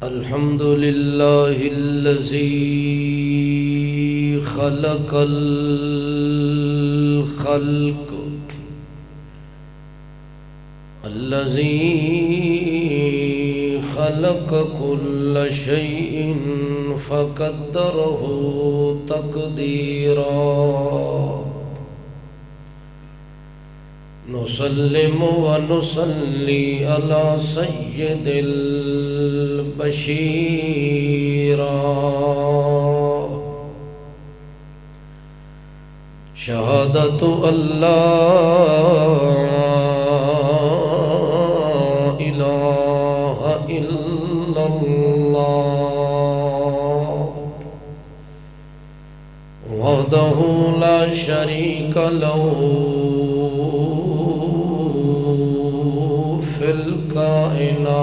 الحمد لله الذي خلق الخلق الذي خلق كل شيء فقدره تقديرا نسلم ونصلي على سيد البشير شهادة أن لا إله إلا الله وحده لا شريك له في الكائنات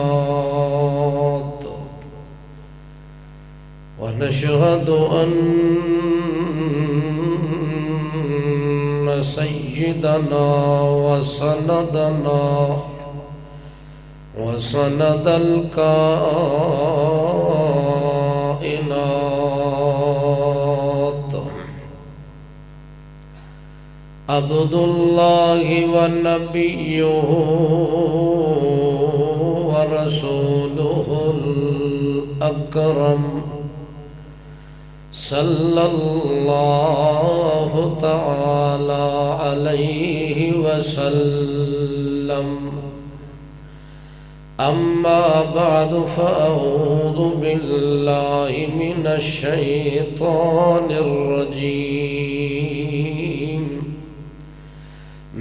ونشهد أن سيدنا وسند الكائنات عبد الله ونبيه ورسوله الأكرم صلى الله تعالى عليه وسلم أما بعد فأعوذ بالله من الشيطان الرجيم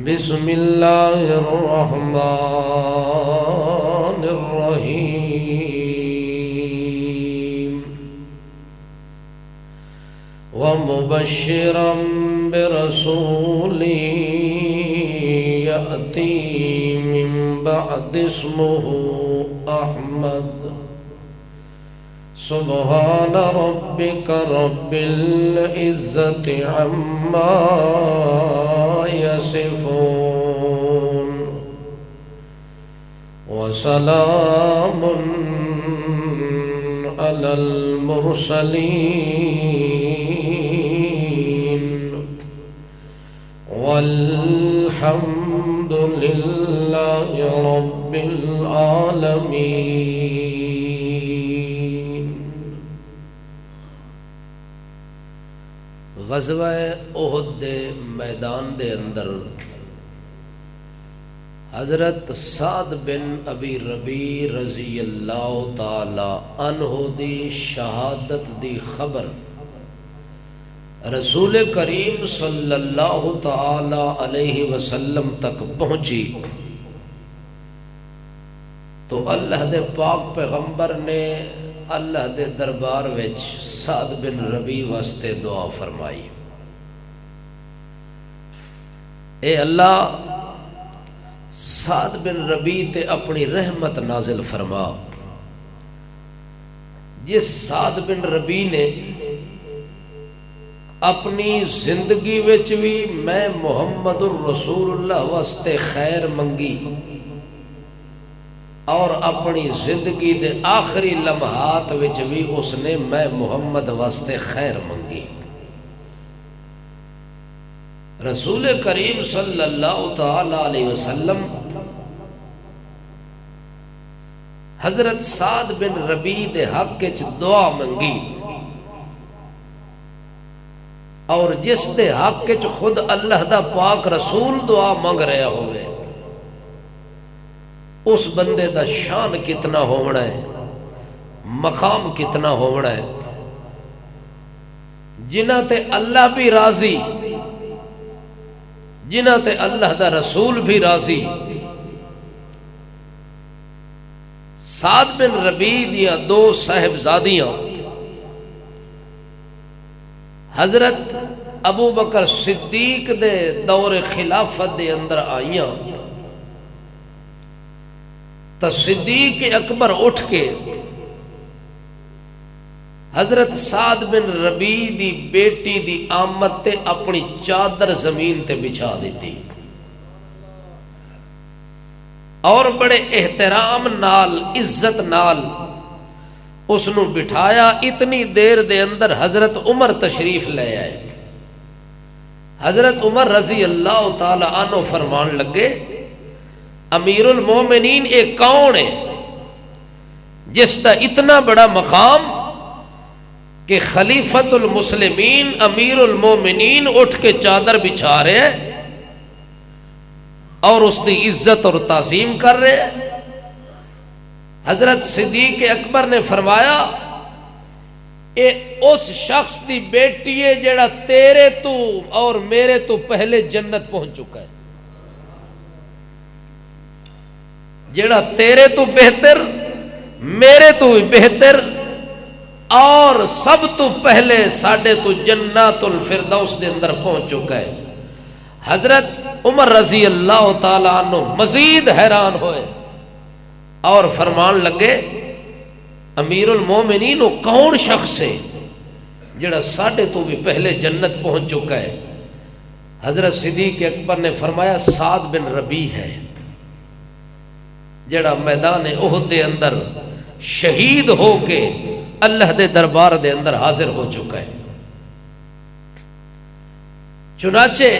بسم الله الرحمن الرحيم ومبشرا برسول يأتي من بعد اسمه أحمد سبحان ربك رب العزة عما يصفون وسلام على المرسلين والحمد لله رب العالمين. غزوہ احد دے میدان دے اندر حضرت سعد بن ابی ربیع رضی اللہ تعالی عنہ دی شہادت دی خبر رسول کریم صلی اللہ تعالی علیہ وسلم تک پہنچی تو اللہ دے پاک پیغمبر نے اللہ دے دربار وچ سعد بن ربیع واسطے دعا فرمائی. اے اللہ سعد بن ربیع تے اپنی رحمت نازل فرما. جس سعد بن ربیع نے اپنی زندگی وچ بھی میں محمد الرسول اللہ واسطے خیر منگی اور اپنی زندگی دے آخری لمحات وچ بھی اس نے میں محمد واسطے خیر منگی. رسول کریم صلی اللہ تعالی علیہ وسلم حضرت سعد بن ربیع دے حق وچ دعا منگی اور جس دے حق وچ خود اللہ دا پاک رسول دعا منگ رہا ہوئے اس بندے دا شان کتنا ہونا ہے، مقام کتنا ہونا ہے. جنہ تے اللہ بھی راضی، جنہ تے اللہ دا رسول بھی راضی. سعد بن ربیع دیا دو صاحبزادیاں حضرت ابو بکر صدیق دے دور خلافت دے اندر آئیاں تو صدیق اکبر اٹھ کے حضرت سعد بن ربیع دی بیٹی دی آمد تے اپنی چادر زمین تے بچھا دیتی اور بڑے احترام نال عزت نال اس نو بٹھایا، اتنی دیر دے اندر حضرت عمر تشریف لے آئے۔ حضرت عمر رضی اللہ تعالی عنہ فرمان لگے امیر المومنین ایک کون ہے جس کا اتنا بڑا مقام کہ خلیفۃ المسلمین امیر المومنین اٹھ کے چادر بچھا رہے ہیں اور اس کی عزت اور تعظیم کر رہے ہیں۔ حضرت صدیق اکبر نے فرمایا اے اس شخص دی بیٹی ہے جڑا تیرے تو اور میرے تو پہلے جنت پہنچ چکا ہے، جڑا تیرے تو بہتر، میرے تو بھی بہتر، اور سب تو پہلے ساڈے تو جنات الفردوس دے اندر پہنچ چکا ہے۔ حضرت عمر رضی اللہ تعالی عنہ مزید حیران ہوئے اور فرمان لگے امیر المومنین وہ کون شخص ہے جڑا ساڈے تو بھی پہلے جنت پہنچ چکا ہے؟ حضرت صدیق اکبر نے فرمایا سعد بن ربیع ہے، جڑا میدان احد دے اندر شہید ہو کے اللہ دے دربار دے اندر حاضر ہو چکا ہے۔ چنانچہ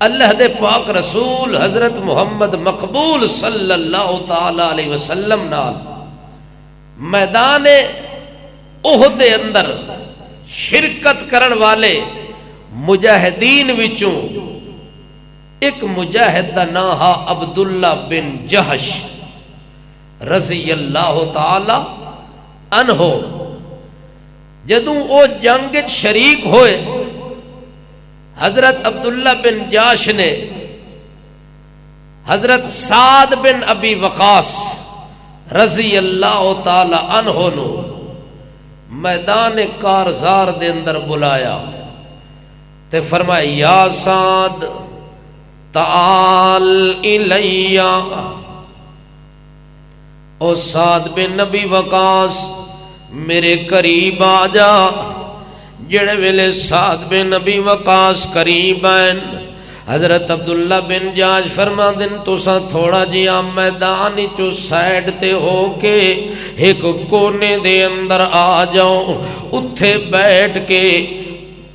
اللہ دے پاک رسول حضرت محمد مقبول صلی اللہ تعالی علیہ وسلم نال میدان احد دے اندر شرکت کرن والے مجاہدین وچوں ایک مجاہد دا نام ہے عبداللہ بن جہش رضی اللہ تعالی عنہ۔ جدوں او جنگ شریک ہوئے حضرت عبداللہ بن جاش نے حضرت سعد بن ابی وقاص رضی اللہ تعالی عنہ نو میدان کارزار دے اندر بلایا تے فرمایا یا سعد تعال الیہ، او سعد بن ابی وقاص میرے قریب آ جا۔ جڑے ویلے سعد بن ابی وقاص قریب آئیں حضرت عبداللہ بن جاش فرما دن تساں تھوڑا جیا میدان چو سائیڈ تے ہو کے ایک کونے دے اندر آ جاؤ، اتھے بیٹھ کے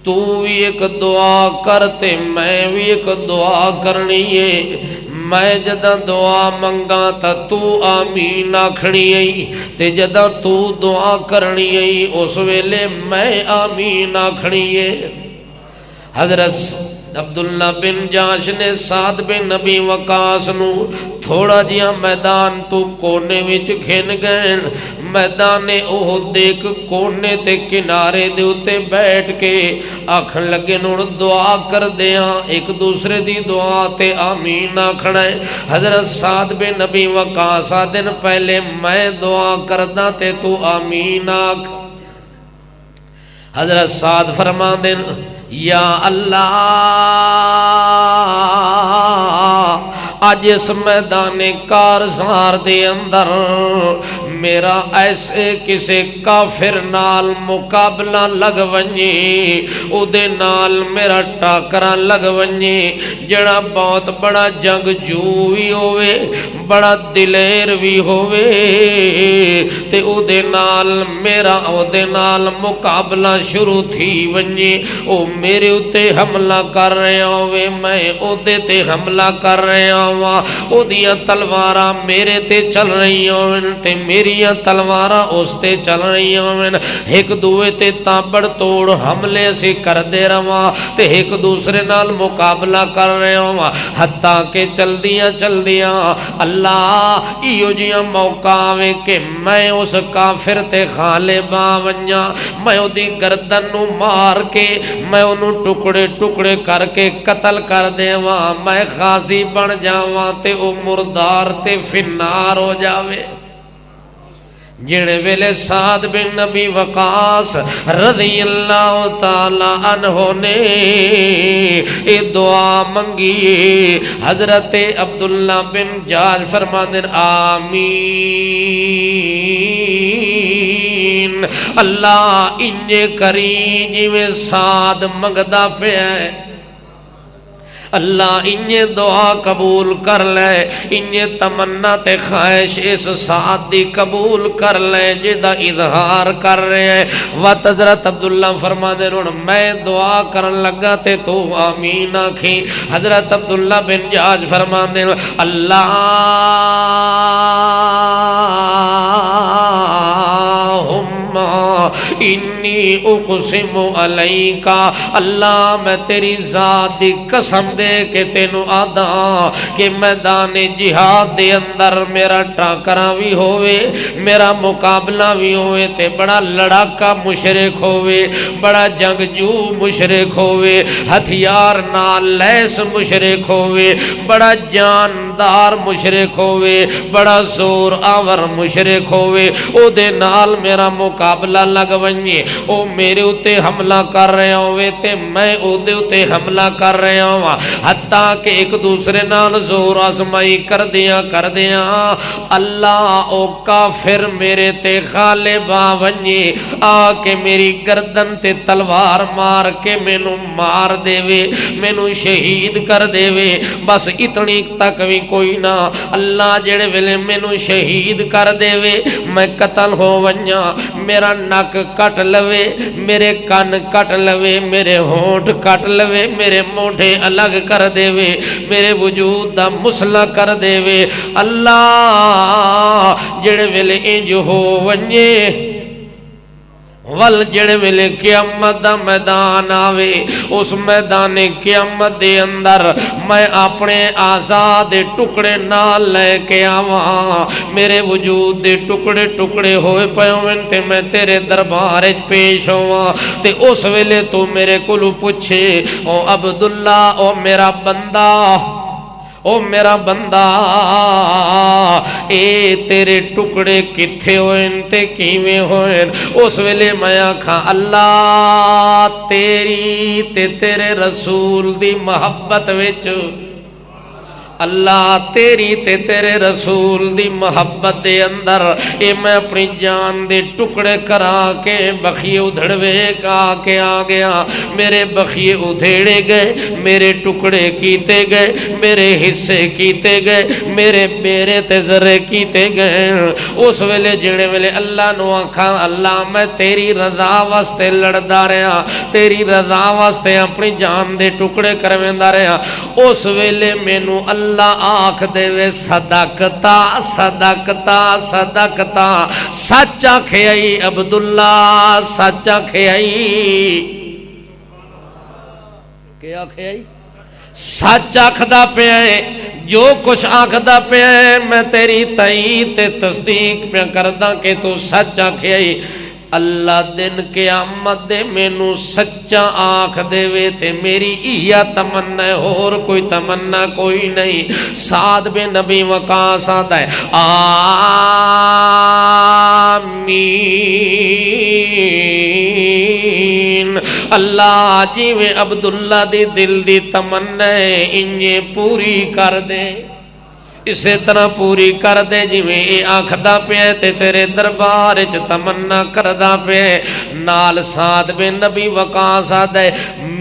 تو بھی ایک دعا کرتے میں بھی ایک دعا کرنی ہے۔ میں جدہ دعا منگا تا تو آمین آکھنی ہے، تے جدہ تو دعا کرنی ہے اس ویلے میں آمین آکھنی ہے۔ حضرت عبداللہ بن جاش نے سعد بن ابی وقاص نو تھوڑا جیا میدان تو کونے وچ گھن گئے، میدان احد ایک کونے تے کنارے دے اتے بیٹھ کے آکھن لگے نون دعا کر دیاں، ایک دوسرے دی دعا تے آمین آکھنا ہے۔ حضرت سعد بن ابی وقاص دن پہلے میں دعا کردہ تے تو آمین آکھ۔ حضرت سعد فرما دن یا اللہ آج اس میدان کارزار دے اندر میرا ایسے کسے کافر نال مقابلہ لگ ونجے، او دے نال میرا ٹاکرا لگ ونجے، جڑا بہت بڑا جنگ جو بھی ہوئے، بڑا دلیر بھی ہوئے، تے او دے نال میرا او دے نال مقابلہ شروع تھی ونجے، او میرے اتے حملہ کر رہے ہوئے، میں او دے تے حملہ کر رہے ہوا، او دیا تلوارہ میرے تے چل رہی ہوئے تے میریاں تلوارہ اس تے چل رہی ہوئے، ایک دوے تے تابڑ توڑ حملے سے کر دے رہا تے ایک دوسرے نال مقابلہ کر رہے ہوا، حتیٰ کہ چل دیا اللہ ایو جیاں موقع آوے کہ میں اس کافر تے غالب آونجا، میں او دی گردن نو مار کے میں انہوں ٹکڑے ٹکڑے کر کے قتل کر دیواں، میں غازی بن جاواں تے او مردار تے فنار ہو جاوے۔ جڑے ویلے سعد بن ابی وقاص رضی اللہ تعالی عنہ نے اے دعا منگی، حضرت عبداللہ بن جاش فرماندے آمین، اللہ انجے کری جویں سعد منگدا پیا ہے، اللہ انہیں دعا قبول کر لے، انہیں تمنا تے خواہش اس ساتھ دی قبول کر لے جدا اظہار کر رہے ہیں۔ وقت حضرت عبداللہ فرما دے رون میں دعا کرن لگا تے تو آمین آکھی۔ حضرت عبداللہ بن جاج فرما دے رون اللہم انی اقسم علیکا، اللہ میں تیری ذات دی قسم دے کے تینو آدھا کہ میدان جہاد دے اندر میرا ٹاکرا بھی ہوئے، میرا مقابلہ بھی ہوئے تے بڑا لڑاکا مشرک ہوئے، بڑا جنگجو مشرک ہوئے، ہتھیار نال لیس مشرک ہوئے، بڑا جاندار مشرک ہوئے، بڑا زور آور مشرک ہوئے، او دے نال میرا مقابلہ لگ ونجے، او میرے اتے حملہ کر رہے ہوئے تے میں او دے اتے حملہ کر رہے ہوا، حتیٰ کہ ایک دوسرے نال زور آزمائی کر دیا اللہ او کافر میرے تے غالب آونجے، آ کے میری گردن تے تلوار مار کے مینوں مار دے وے، مینوں شہید کر دے وے، بس اتنی تک بھی کوئی نہ، اللہ جڑے ویلے مینوں شہید کر دے وے میں قتل ہو ونجا، میرا نک کٹ لوے، میرے کان کٹ لوے، میرے ہونٹ کٹ لوے، میرے موڑے الگ کر دے وے، میرے وجود دا مسئلہ کر دے وے، اللہ جڑے ویلے انج ہو ونجے ول جڑے ویلے قیامت دا میدان آوے، اس میدان قیامت دے اندر میں اپنے آزاد ٹکڑے نال لے کے آواں، میرے وجود دے ٹکڑے ٹکڑے ہوئے پیویں تے میں تیرے دربار وچ پیش ہواں، تے اس ویلے تو میرے کولوں پوچھے او عبداللہ او میرا بندہ، او میرا بندہ اے تیرے ٹکڑے کتھے ہوئیں تے کیویں ہوئیں، اس ویلے میں آکھاں اللہ تیری تے تیرے رسول دی محبت وچ، اللہ تیری تے تیرے رسول دی محبت دے اندر اے میں اپنی جان دے ٹکڑے کرا کے بخیے ادھڑوے کا کے آ گیا، میرے بخیے ادھیڑے گئے، میرے ٹکڑے کیتے گئے، میرے حصے کیتے گئے، میرے میرے تے ذرے کیتے گئے، اس ویلے جڑے ویلے اللہ نو آکھاں اللہ میں تیری رضا واسطے لڑدا رہا، تیری رضا واسطے اپنی جان دے ٹکڑے کرویندا رہا، اس ویلے مینوں اللہ آکھ دے وے صدقتا صدقتا صدقتا، سچ آکھے آئی عبداللہ، سچ آکھے آئی، کیا آکھے آئی؟ سچ آکھدا پیا ہے، جو کچھ آکھدا پیا ہے میں تیری تائید تے تصدیق پیا کردہ کہ تو سچ آکھے آئی، اللہ دن قیامت دے مینوں سچا آنکھ دے وے تے میری ایا تمنا ہے، اور کوئی تمنا کوئی نہیں۔ سعد بن نبی وقاص آتا ہے آمین، اللہ جی میں عبداللہ دی دل دی تمنا ہے انہیں پوری کر دے، اسی طرح پوری کر دے جی میں اے آنکھدا پہ تے تیرے دربار وچ تمنا کردا پہ۔ نال سعد بن نبی وقاص آتا ہے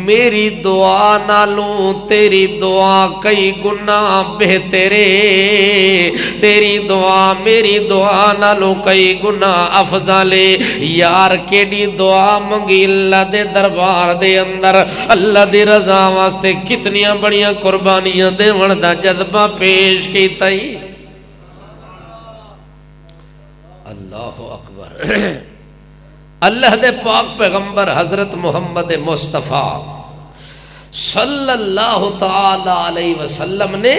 میری دعا نالوں تیری دعا کئی گنا بہترے، تیری دعا میری دعا نالوں کئی گنا افضل، یار کیڑی دعا منگی اللہ دے دربار دے اندر، اللہ دی رضا واسطے کتنیاں بڑیاں قربانیاں دیون دا جذبہ پیش کی تئی۔ اللہ اکبر۔ اللہ دے پاک پیغمبر حضرت محمد مصطفیٰ صلی اللہ تعالی علیہ وسلم نے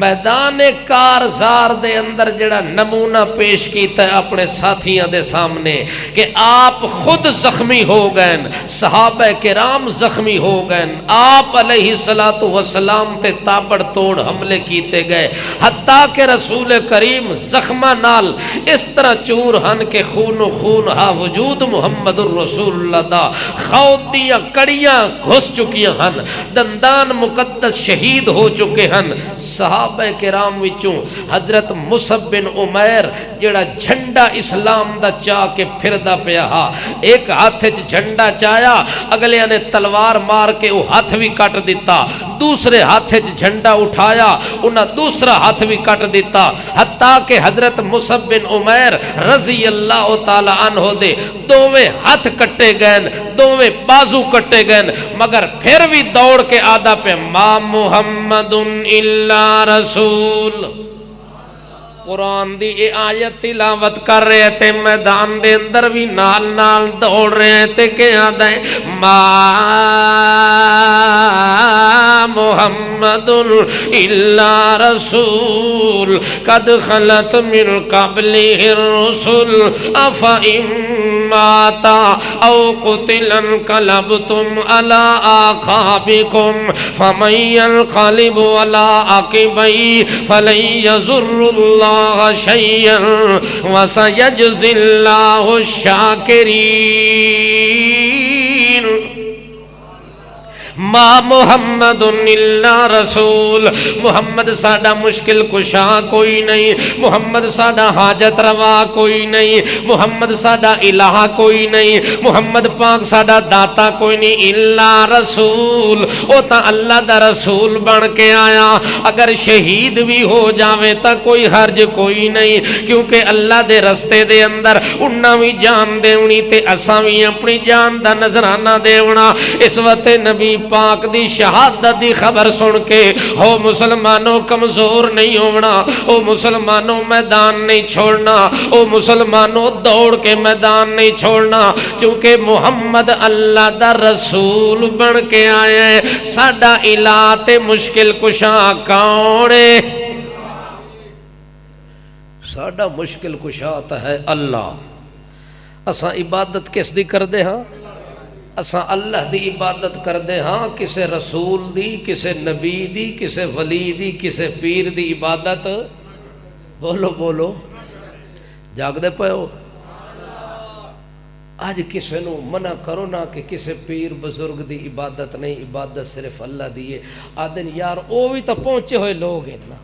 میدان کارزار دے اندر جڑا نمونہ پیش کیتا ہے اپنے ساتھیاں دے سامنے کہ آپ خود زخمی ہو گئے، صحابہ کرام زخمی ہو گئے، آپ علیہ السلام تے تابڑ توڑ حملے کیتے گئے، حتیٰ کہ رسول کریم زخمہ نال اس طرح چور ہن کہ خون و خون ہا وجود محمد الرسول اللہ دا، خود دیاں کڑیاں گھس چکیاں ہن، دندان مقدس شہید ہو چکے ہن۔ صحابہ کرام وچوں حضرت مصعب بن عمیر جڑا جھنڈا اسلام دا چاہ کے پھردا پیا ہا، ایک ہاتھ وچ جھنڈا چایا، اگلیاں نے تلوار مار کے وہ ہاتھ بھی کٹ دیتا، دوسرے ہاتھ جھنڈا اٹھایا انہاں دوسرا ہاتھ بھی کٹ دیتا، حتیٰ کہ حضرت مصعب بن عمیر رضی اللہ تعالی عنہ دے دوویں ہاتھ کٹے گئے، دوویں بازو کٹے گئے، مگر پھر بھی دوڑ کے آدھا پہ ما محمد الا رسول۔ قرآن دی اے آیت تلاوت کر رہے تھے، میدان دے اندر بھی نال نال دوڑ رہے تھے کہ آدھا ما محمد الا رسول قد خلت من قبله الرسل افإن مات او قتل انقلبتم على اعقابكم فمن ينقلب على عقبيه فلن يضر الله شيئا وسيجزي الله الشاكرين۔ ما محمد الا رسول، محمد ساڈا مشکل کشا کوئی نہیں، محمد ساڈا حاجت روا کوئی نہیں، محمد ساڈا الہ کوئی نہیں، محمد پاک ساڈا داتا کوئی نہیں، الا رسول، او تا اللہ دا رسول بن کے آیا، اگر شہید بھی ہو جاوے تا کوئی حرج کوئی نہیں، کیونکہ اللہ دے رستے دے اندر انہاں بھی جان دیونی تے اساں بھی اپنی جان دا نذرانہ دیونا۔ اس وقت نبی پاک دی شہادت دی خبر سن کے ہو مسلمانوں کمزور نہیں ہونا، او مسلمانوں میدان نہیں چھوڑنا، او مسلمانوں دوڑ کے میدان نہیں چھوڑنا، چونکہ محمد اللہ دا رسول بن کے آئے ہیں۔ ساڈا الہ تے مشکل کشا کون ہے؟ ساڈا مشکل کشا تا ہے اللہ۔ اساں عبادت کس دی کر دے ہاں؟ اساں اللہ دی عبادت کر دے ہاں، کسے رسول دی، کسے نبی دی، کسے ولی دی، کسے پیر دی عبادت؟ بولو بولو، جاگ دے پے ہو؟ آج کسے نو منع کرو نا کہ کسے پیر بزرگ دی عبادت نہیں، عبادت صرف اللہ دی ہے، آدن یار او بھی تا پہنچے ہوئے لوگ ہیں نا،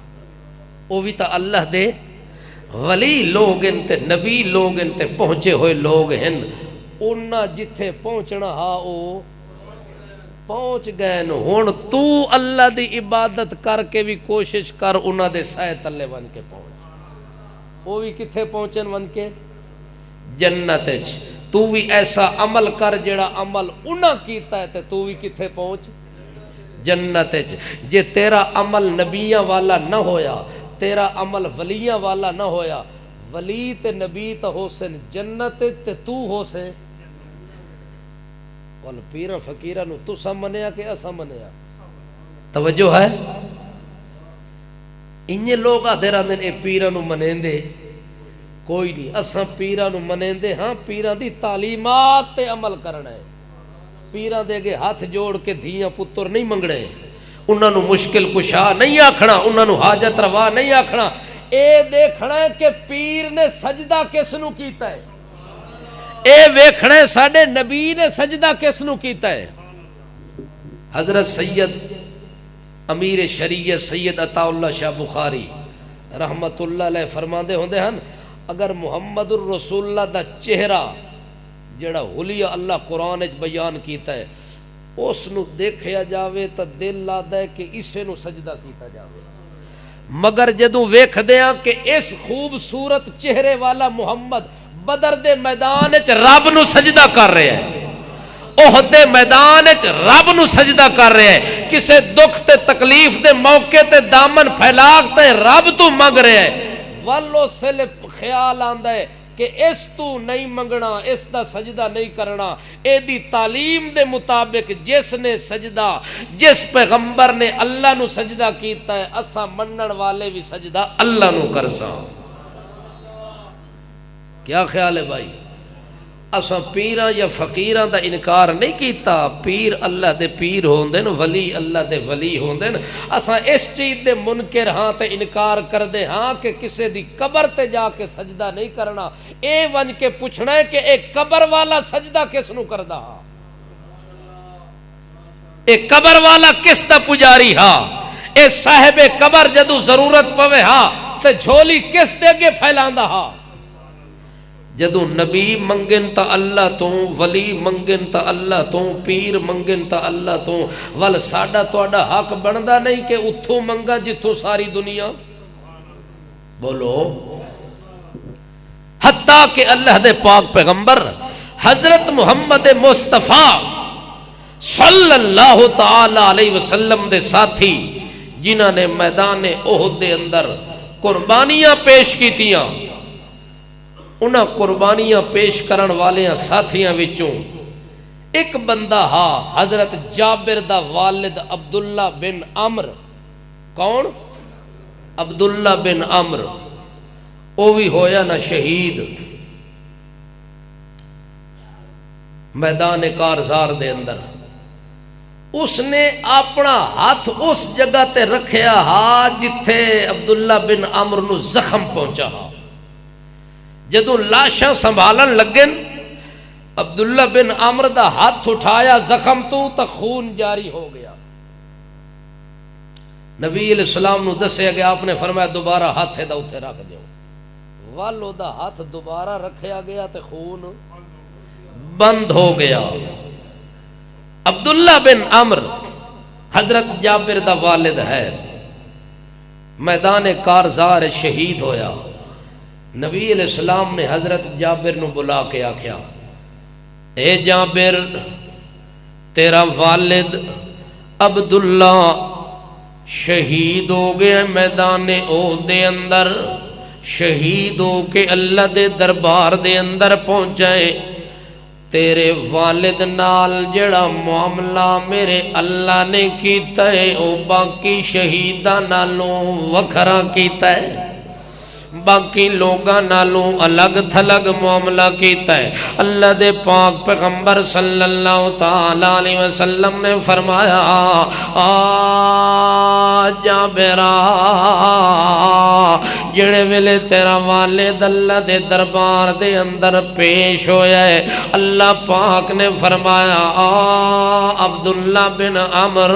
او بھی تا اللہ دے ولی لوگ ہیں تے نبی لوگ ہیں تے پہنچے ہوئے لوگ ہیں، انہاں جتھے پہنچنا ہا او پہنچ گئے نو، ہن تو اللہ دی عبادت کر کے بھی کوشش کر انہاں دے سائے تلے بن کے پہنچ۔ وہ بھی کتھے پہنچن ون کے؟ جنت وچ۔ تو بھی ایسا عمل کر جڑا عمل انہاں کیتا ہے تے تو بھی کتھے پہنچ؟ جنت وچ۔ جے تیرا عمل نبیاں والا نہ ہویا، تیرا عمل ولیاں والا نہ ہویا، ولی تے نبی تے ہو سن جنت تے تو ہو سے ول پیرا فقیرہ نو تسا منیا کہ اسا منیا؟ توجہ ہے؟ انہے لوگ آدھے رہنے اے پیرا نو منیندے کوئی نہیں، اسا پیرا نو منیندے ہاں، پیرا دی تعلیمات تے عمل کرنا ہے، پیرا دے گے ہاتھ جوڑ کے دھیاں پتر نہیں منگڑے، انہاں نو مشکل کشا نہیں آکھنا، انہاں نو حاجت روا نہیں آکھنا، اے دیکھنا ہے کہ پیر نے سجدہ کس نو کیتا ہے، اے ویکھنا ہے ساڈے نبی نے سجدہ کس نو کیتا ہے۔ حضرت سید امیر شریعت سید عطا اللہ شاہ بخاری رحمت اللہ علیہ فرماندے ہوندے ہن، اگر محمد الرسول اللہ دا چہرہ جڑا حلیہ اللہ قرآن وچ بیان کیتا ہے اس نو دیکھیا جاوے تا دل لادا ہے کہ اسے نو سجدہ کیتا جاوے، مگر جدوں ویکھ دیاں کہ اس خوبصورت چہرے والا محمد بدر دے میدان وچ رب نو سجدہ کر رہے ہیں، احد دے میدان وچ رب نو سجدہ کر رہے ہیں، کسے دکھ تے تکلیف دے موقع تے دامن پھیلا تے رب تو منگ رہے ہیں، والو سل خیال آندا ہے کہ اس تو نہیں منگنا، اس دا سجدہ نہیں کرنا، اے دی تعلیم دے مطابق جس نے سجدہ، جس پیغمبر نے اللہ نو سجدہ کیتا ہے، اسا منن والے بھی سجدہ اللہ نو کرساں۔ کیا خیال ہے بھائی؟ اساں پیراں یا فقیراں دا انکار نہیں کیتا، پیر اللہ دے پیر ہوندے ن، ولی اللہ دے ولی ہوندے ن، اساں اس چیز دے منکر ہاں تے انکار کر دے ہاں کہ کسے دی قبر تے جا کے سجدہ نہیں کرنا، اے ون کے پوچھنا ہے کہ اے قبر والا سجدہ کس نو کردا ہاں، اے قبر والا کس دا پجاری ہاں، اے صاحب قبر جدو ضرورت پوے ہاں تے جھولی کس دے اگے پھیلاندا ہاں، جدوں نبی منگن تا اللہ تو، ولی منگن تا اللہ تو، پیر منگن تا اللہ تو، ول ساڈا تہاڈا حق بندا نہیں کہ اتھوں منگا جتھوں ساری دنیا، بولو، حتیٰ کہ اللہ دے پاک پیغمبر حضرت محمد مصطفیٰ صلی اللہ تعالی علیہ وسلم دے ساتھی جنہاں نے میدان احد دے اندر قربانیاں پیش کیتیاں، انہاں قربانیاں پیش کرن والیاں ساتھیاں وچوں ایک بندہ ہا حضرت جابر دا والد عبداللہ بن عمر. کون؟ عبداللہ بن عمر. او بھی ہویا نا شہید میدان کارزار دے اندر. اس نے اپنا ہاتھ اس جگہ تے رکھیا ہا جتھے عبداللہ بن عمر نو زخم پہنچا ہا. جدوں لاشاں سنبھالن لگن عبداللہ بن عمر دا ہاتھ اٹھایا زخم تو خون جاری ہو گیا. نبی علیہ السلام نو دسیا گیا، آپ نے فرمایا دوبارہ ہاتھ دا اتھے رکھ دیو. والو دا ہاتھ دوبارہ رکھیا گیا تے خون بند ہو گیا. عبداللہ بن عمر حضرت جابر دا والد ہے، میدان کارزار شہید ہویا. نبی علیہ السلام نے حضرت جابر نو بلا کے آکھیا، اے جابر، تیرا والد عبداللہ شہید ہو گیا میدان احد دے اندر، شہید ہو کے اللہ دے دربار دے اندر پہنچائے. تیرے والد نال جڑا معاملہ میرے اللہ نے کیتا ہے او باقی شہیداں نالوں وکھرا کیتا ہے، باقی لوگاں نالوں الگ تھلگ معاملہ کیتا ہے. اللہ دے پاک پیغمبر صلی اللہ تعالی علیہ وسلم نے فرمایا، جابرا، جڑے ویلے تیرا والد اللہ دے دربار دے اندر پیش ہویا ہے، اللہ پاک نے فرمایا، عبداللہ بن عمر،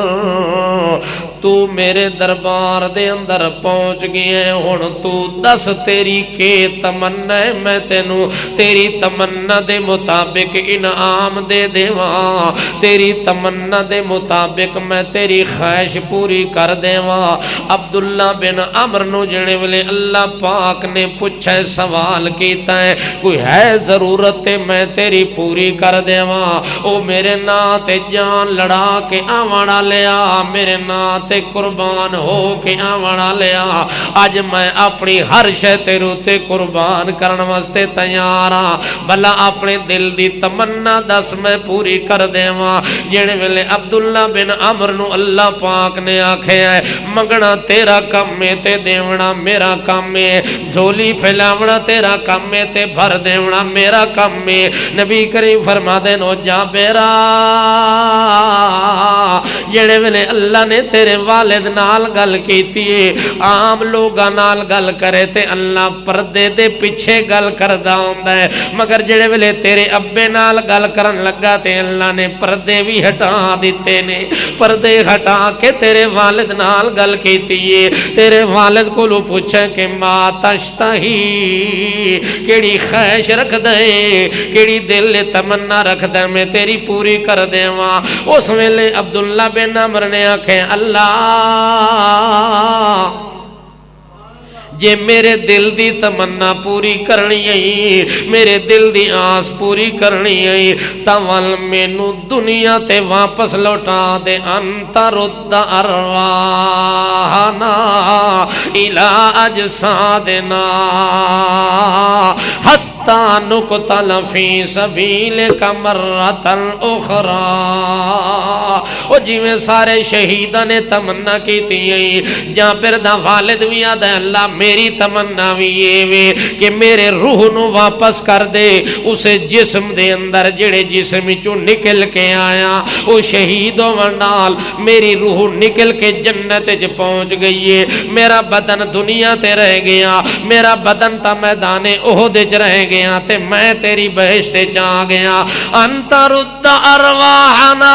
تو میرے دربار دے اندر پہنچ گئے، ہن تو دس تیری کے تمنا ہے، میں تینوں تیری تمنا دے مطابق انعام دے دیواں، تیری تمنا دے مطابق میں تیری خواہش پوری کر دیواں. عبداللہ بن عمر نو جڑے ویلے اللہ پاک نے پوچھا سوال کیتا ہے، کوئی ہے ضرورت میں تیری پوری کر دیواں، او میرے نا تے جان لڑا کے آوڑا لیا، میرے نا تے قربان ہو کے آوڑا لیا. اج میں اپنی ہر شے تیرے تے قربان کرن واسطے تیار ہاں، بھلا اپنے دل دی تمنا دس میں پوری کر دیواں. جڑے ویلے عبداللہ بن عمر نو اللہ پاک نے آکھیا ہے، منگنا تیرا کم ہے تے دیونا میرا کم ہے، جھولی پھیلاونا تیرا کم ہے تے بھر دیونا میرا کم ہے. نبی کریم فرما دے نو جابرا، جڑے ویلے اللہ نے تیرے والد نال گل کیتی ہے، عام لوگاں نال گل کرے تے اللہ پردے دے پیچھے گل کردا ہوندا ہے، مگر جڑے ویلے تیرے ابے نال گل کرن لگا تے اللہ نے پردے بھی ہٹا دیتے نے، پردے ہٹا کے تیرے والد نال گل کیتی ہے. تیرے والد کولو پوچھا کہ ما تشتہی، کیڑی خواہش رکھ دے، کیڑی دل تمنا رکھ دے، میں تیری پوری کر دیواں. اس ویلے عبداللہ بن عمر نے آکھے، اللہ جے میرے دل دی تمنا پوری کرنی ہے، میرے دل دی آس پوری کرنی ہے، تاول مینو دنیا تے واپس لوٹا دے. انت رد ارواحنا الى اجسادنا حتی نقتل فی سبیلک مرۃ اخری. او جویں سارے شہیداں نے تمنا کیتی ہے، جابر دا والد بھی آدھا اللہ میری تمنا بھی یہ وے کہ میرے روح نو واپس کر دے اسے جسم دے اندر جڑے جسم چوں نکل کے آیا او شہید ہون نال میری روح نکل کے جنت وچ پہنچ گئی ہے. میرا بدن دنیا تے رہ گیا، میرا بدن تا میدان احد وچ رہ گیا تے میں تیری بہشت وچ آ گیا. انت رد ارواحنا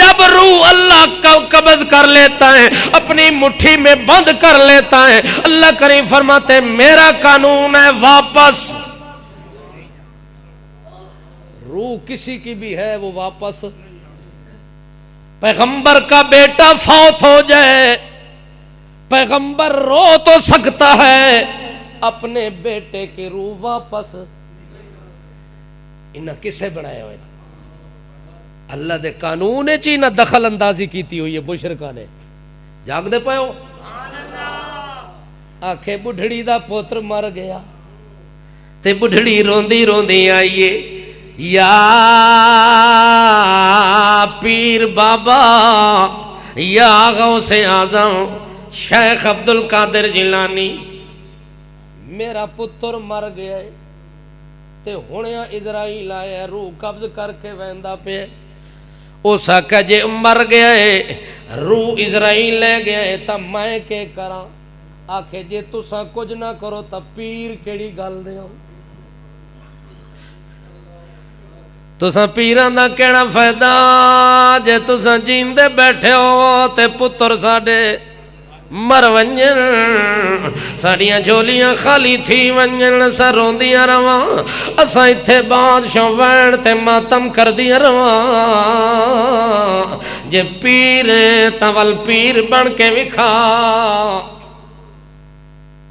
جب روح اللہ کا قبض کر لیتا ہے اپنی مٹھی میں بند کر لیتا ہے اللہ کریم فرماتے ہیں میرا قانون ہے واپس روح کسی کی بھی ہے وہ واپس پیغمبر کا بیٹا فوت ہو جائے پیغمبر رو تو سکتا ہے اپنے بیٹے کی روح واپس انہاں کسے بنایا ہوئے اللہ دے قانون چی نہ دخل اندازی کیتی ہوئی ہے مشرکاں نے جاگ دے پائے ہو آکھے بڑھڑی دا پوتر مر گیا تے بڑھڑی روندی روندی آئیے یا پیر بابا یا غوث اعظم شیخ عبد القادر جیلانی میرا پتر مر گیا ہے تے ہونیا اسرائیل آیا روح قبض کر کے ویندا پہ اس آکھا جے مر گیا ہے روح اسرائیل لے گیا ہے تا میں کے کراں آکھے جے تساں کچھ نہ کرو تا پیر کیڑی گل دیو تساں پیران دا کیڑا فائدہ جے تساں جیندے بیٹھے ہو تے پتر ساڈے مر ونجن ساڑیاں جھولیاں خالی تھی ونجن سا روندیاں رواں اساں ایتھے بادشاہ وین تے ماتم کردیاں رواں جے پیر تول پیر بن کے وکھا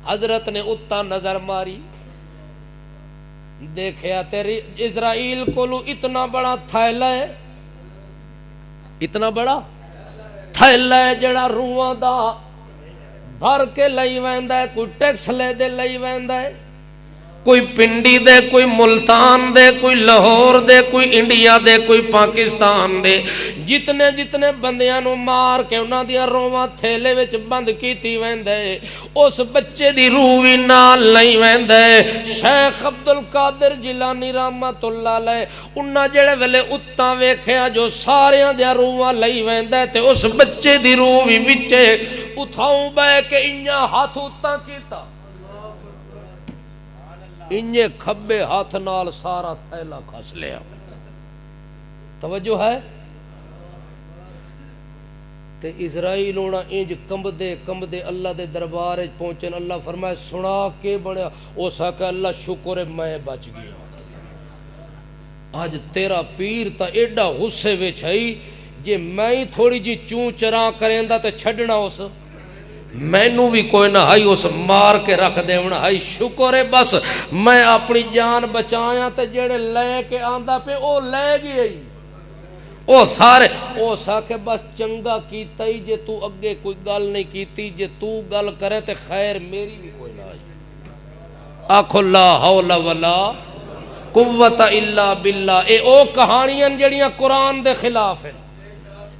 حضرت نے اتا نظر ماری دیکھیا تیری اسرائیل کولو اتنا بڑا تھیلا ہے اتنا بڑا تھیلا ہے جڑا روحاں دا بھر کے لئی ویندا ہے کوئی ٹیکس لے دے لئی ویندا ہے کوئی پنڈی دے کوئی ملتان دے کوئی لاہور دے کوئی انڈیا دے کوئی پاکستان دے جتنے جتنے بندیاں نو مار کے انہاں دیاں روواں تھیلے وچ بند کیتی ویندا ہے اس بچے دی روح وی نال لئی ویندا ہے شیخ عبد القادر جیلانی رحمت اللہ علیہ انہاں جڑے ویلے اتاں ویکھیا جو ساریاں دیاں روواں لئی ویندا ہے تے اس بچے دی روح وی وچے اتھاؤں بہ کے انہاں ہاتھ اتاں کیتا انجے کھبے ہاتھ نال سارا تھیلا کھس لیا توجہ ہے تے اسرائیل ہونا انج کمبدے کمبدے اللہ دے دربار پہنچن اللہ فرمائے سنا کے بنیا او ساکہ اللہ شکر ہے میں بچ گیا آج تیرا پیر تا ایڈا غصے وچ ہے جے میں ہی تھوڑی جی چون چراں کریندا تے چھڈنا اس مینو بھی کوئی نہ ہائی اس مار کے رکھ دے ہونا ہائی شکر ہے بس میں اپنی جان بچایا تے جڑے لے کے آندا پہ او لے گئی او سارے او ساکے بس چنگا کیتا ہی جے تو اگے کوئی گل نہیں کیتی جے تو گل کرے تے خیر میری بھی کوئی نہ آئی آکھو لا حول ولا قوت الا باللہ اے او کہانیاں جڑیاں قرآن دے خلاف ہیں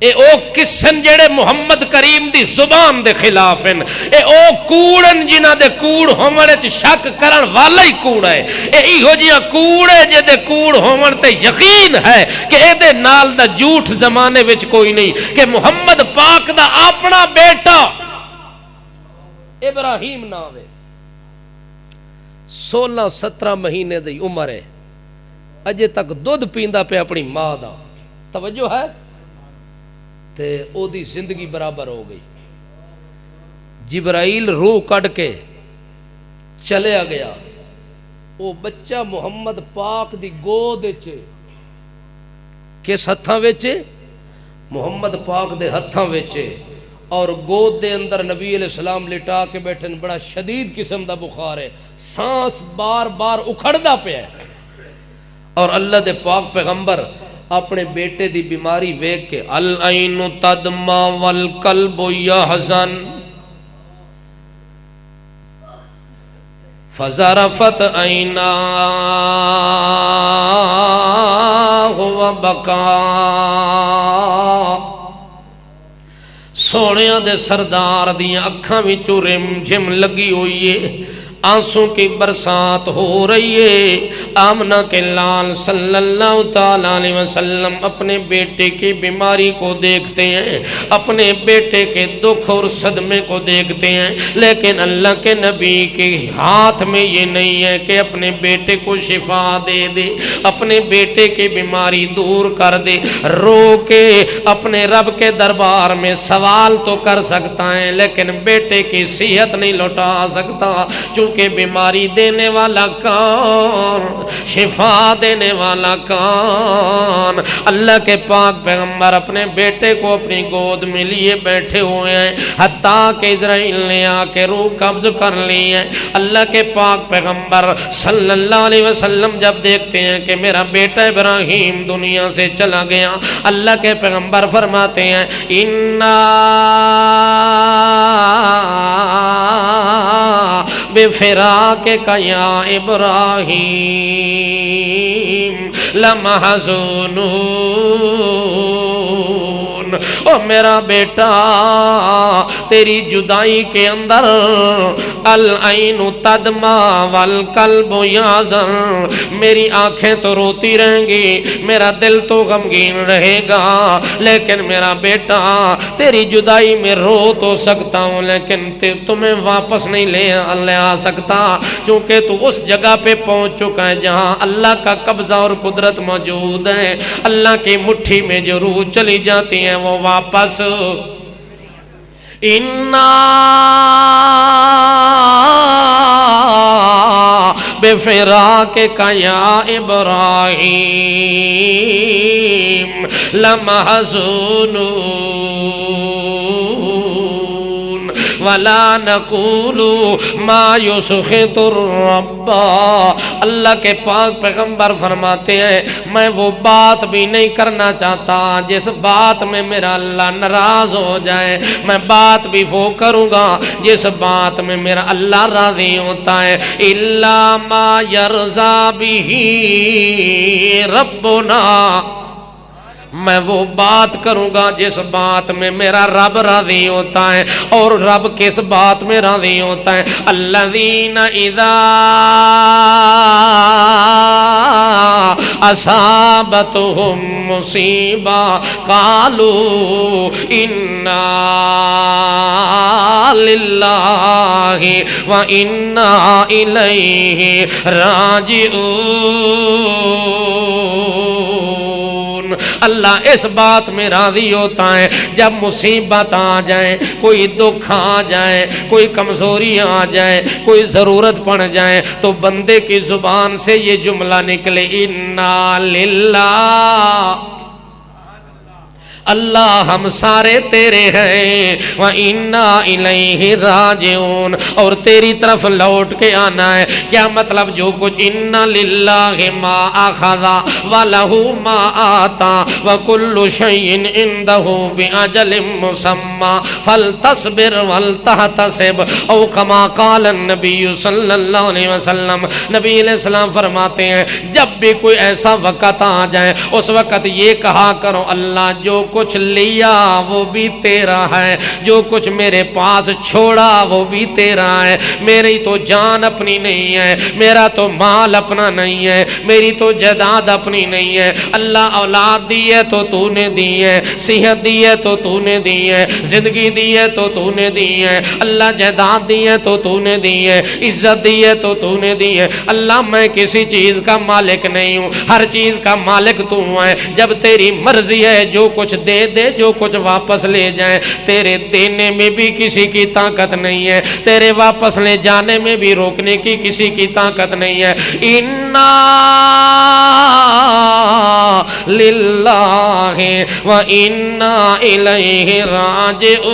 اے او کسن جڑے محمد کریم دی زبان دے خلاف ہیں اے او کوڑن جنہ دے کوڑ ہومن وچ شک کرن والا ہی کوڑ ہے اے ایہو جیاں کوڑ ہے جے دے کوڑ ہومن تے یقین ہے کہ اے دے نال دا جھوٹ زمانے وچ کوئی نہیں کہ محمد پاک دا اپنا بیٹا ابراہیم نام ہے 16-17 مہینے دی عمر ہے اجے تک دودھ پیندا پہ اپنی ماں دا توجہ ہے تے او دی زندگی برابر ہو گئی جبرائیل روح کٹ کے چلیا گیا او بچہ محمد پاک دی گود وچ کس ہتھاں وچ محمد پاک دے ہتھاں وچ اور گود دے اندر نبی علیہ السلام لٹا کے بیٹھن بڑا شدید قسم دا بخار ہے سانس بار بار اکھڑدا پیا ہے اور اللہ دے پاک پیغمبر اپنے بیٹے دی بیماری ویکھ کے العین تدمع والقلب یحزن فزرفت عیناہ وبکا سونیاں دے سردار دیاں اکھاں وچوں رم جھم لگی ہوئی ہے آنسوں کی برسات ہو رہی ہے۔ آمنہ کے لال صلی اللہ تعالیٰ علیہ وسلم اپنے بیٹے کی بیماری کو دیکھتے ہیں، اپنے بیٹے کے دکھ اور صدمے کو دیکھتے ہیں، لیکن اللہ کے نبی کے ہاتھ میں یہ نہیں ہے کہ اپنے بیٹے کو شفا دے دے، اپنے بیٹے کی بیماری دور کر دے۔ رو کے اپنے رب کے دربار میں سوال تو کر سکتا ہے، لیکن بیٹے کی صحت نہیں لوٹا سکتا، چونکہ بیماری دینے والا کون، شفا دینے والا کون؟ اللہ کے پاک پیغمبر اپنے بیٹے کو اپنی گود میں لیے بیٹھے ہوئے ہیں، حتیٰ کہ اسرائیل نے آ کے روح قبض کر لی ہے۔ اللہ کے پاک پیغمبر صلی اللہ علیہ وسلم جب دیکھتے ہیں کہ میرا بیٹا ابراہیم دنیا سے چلا گیا، اللہ کے پیغمبر فرماتے ہیں اِنَّا بِفِرَاقِكَ يَا إِبْرَاهِيمُ لَمَحْزُونُونَ۔ او میرا بیٹا، تیری جدائی کے اندر العین تدمع والقلب یحزن، میری آنکھیں تو روتی رہیں گی، میرا دل تو غمگین رہے گا، لیکن میرا بیٹا تیری جدائی میں رو تو سکتا ہوں، لیکن تمہیں واپس نہیں لے آ سکتا، چونکہ تو اس جگہ پہ پہنچ چکا ہے جہاں اللہ کا قبضہ اور قدرت موجود ہے۔ اللہ کی مٹھی میں جو روح چلی جاتی ہیں وہ واپس بِفِرَاقِكَ يَا إِبْرَاهِيمُ لَمَحْزُونُونَ وَلَا نَقُولُ مَا يُسْخِطُ الرَّبَّ۔ اللہ کے پاک پیغمبر فرماتے ہیں میں وہ بات بھی نہیں کرنا چاہتا جس بات میں میرا اللہ ناراض ہو جائے، میں بات بھی وہ کروں گا جس بات میں میرا اللہ راضی ہوتا ہے۔ إِلَّا مَا يَرْضَى بِهِ رَبُّنَا، میں وہ بات کروں گا جس بات میں میرا رب راضی ہوتا ہے۔ اور رب کس بات میں راضی ہوتا ہے؟ الذین اذا اصابتهم مصیبہ قالوا انا للہ وانا الیہ راجعون۔ اللہ اس بات میں راضی ہوتا ہے جب مصیبت آ جائے، کوئی دکھ آ جائے، کوئی کمزوری آ جائے، کوئی ضرورت پڑ جائے، تو بندے کی زبان سے یہ جملہ نکلے انا للہ، اللہ ہم سارے تیرے ہیں، وَإِنَّا إِلَيْهِ رَاجِعُونَ، اور تیری طرف لوٹ کے آنا ہے۔ کیا مطلب؟ جو کچھ اِنَّ لِلَّهِ مَا أَخَذَ وَلَهُ مَا آتَى وَكُلُّ شَيْءٍ عِندَهُ بِأَجَلٍ مُّسَمًّى فَلْتَصْبِرْ وَلْتَحْتَسِبْ، او كما قال النبی صلی اللہ علیہ وسلم، نبی علیہ السلام فرماتے ہیں جب بھی کوئی ایسا وقت آ جائے اس وقت یہ کہا کرو اللہ جو کچھ لیا وہ بھی تیرا ہے، جو کچھ میرے پاس چھوڑا وہ بھی تیرا ہے، میری تو جان اپنی نہیں ہے، میرا تو مال اپنا نہیں ہے، میری تو جائیداد اپنی نہیں ہے، اللہ اولاد دی ہے تو تو نے دی ہے، صحت دی ہے تو تو نے دی ہے، زندگی دی ہے تو تو نے دی ہے، اللہ جائیداد دی ہے تو تو نے دی ہے، عزت دی ہے تو تو نے دی ہے۔ اللہ میں کسی چیز کا مالک نہیں ہوں، ہر چیز کا مالک تو ہے، جب تیری مرضی ہے جو کچھ دے دے، جو کچھ واپس لے جائیں، تیرے دینے میں بھی کسی کی طاقت نہیں ہے، تیرے واپس لے جانے میں بھی روکنے کی کسی کی طاقت نہیں ہے۔ اِنَّا لِلَّهِ وَإِنَّا إِلَيْهِ راجعون،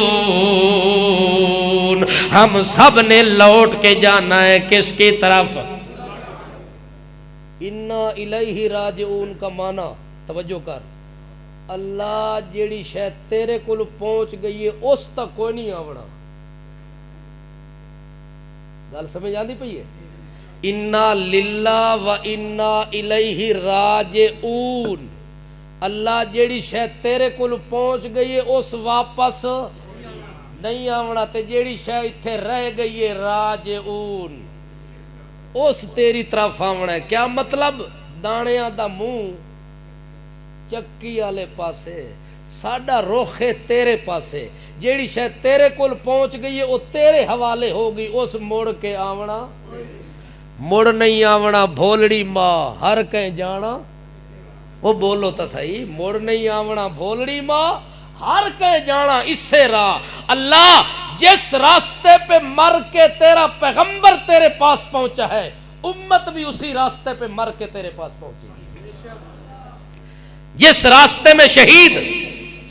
ہم سب نے لوٹ کے جانا ہے کس کی طرف؟ اِنَّا إِلَيْهِ راجعون کا معنی توجہ کر، اللہ جیڑی شاید تیرے کول پہنچ گئی ہے اس تک کوئی نہیں آونا۔ گل سمجھ آندی پئی ہے؟ انا للہ و انا الیہ راجعون، اللہ جیڑی شاید تیرے کول پہنچ گئی ہے اس واپس نہیں آونا، تے جیڑی شاید اتھے رہ گئی ہے راجعون، اس تیری طرف آونا ہے. کیا مطلب؟ دانیاں دا منہ چکی والے پاسے، ساڈا رخ ہے تیرے پاسے. جیڑی شے تیرے کول پہنچ گئی ہے وہ تیرے حوالے ہو گئی. اس مڑ کے آونا مڑ نہیں آونا. بھولڑی ماں ہر کہیں جانا، وہ بولو تو تھئی. مڑ نہیں آونا بھولڑی ماں ہر کہیں جانا. اس سے راہ اللہ جس راستے پہ مر کے تیرا پیغمبر تیرے پاس پہنچا ہے، امت بھی اسی راستے پہ مر کے تیرے پاس پہنچے گی. جس راستے میں شہید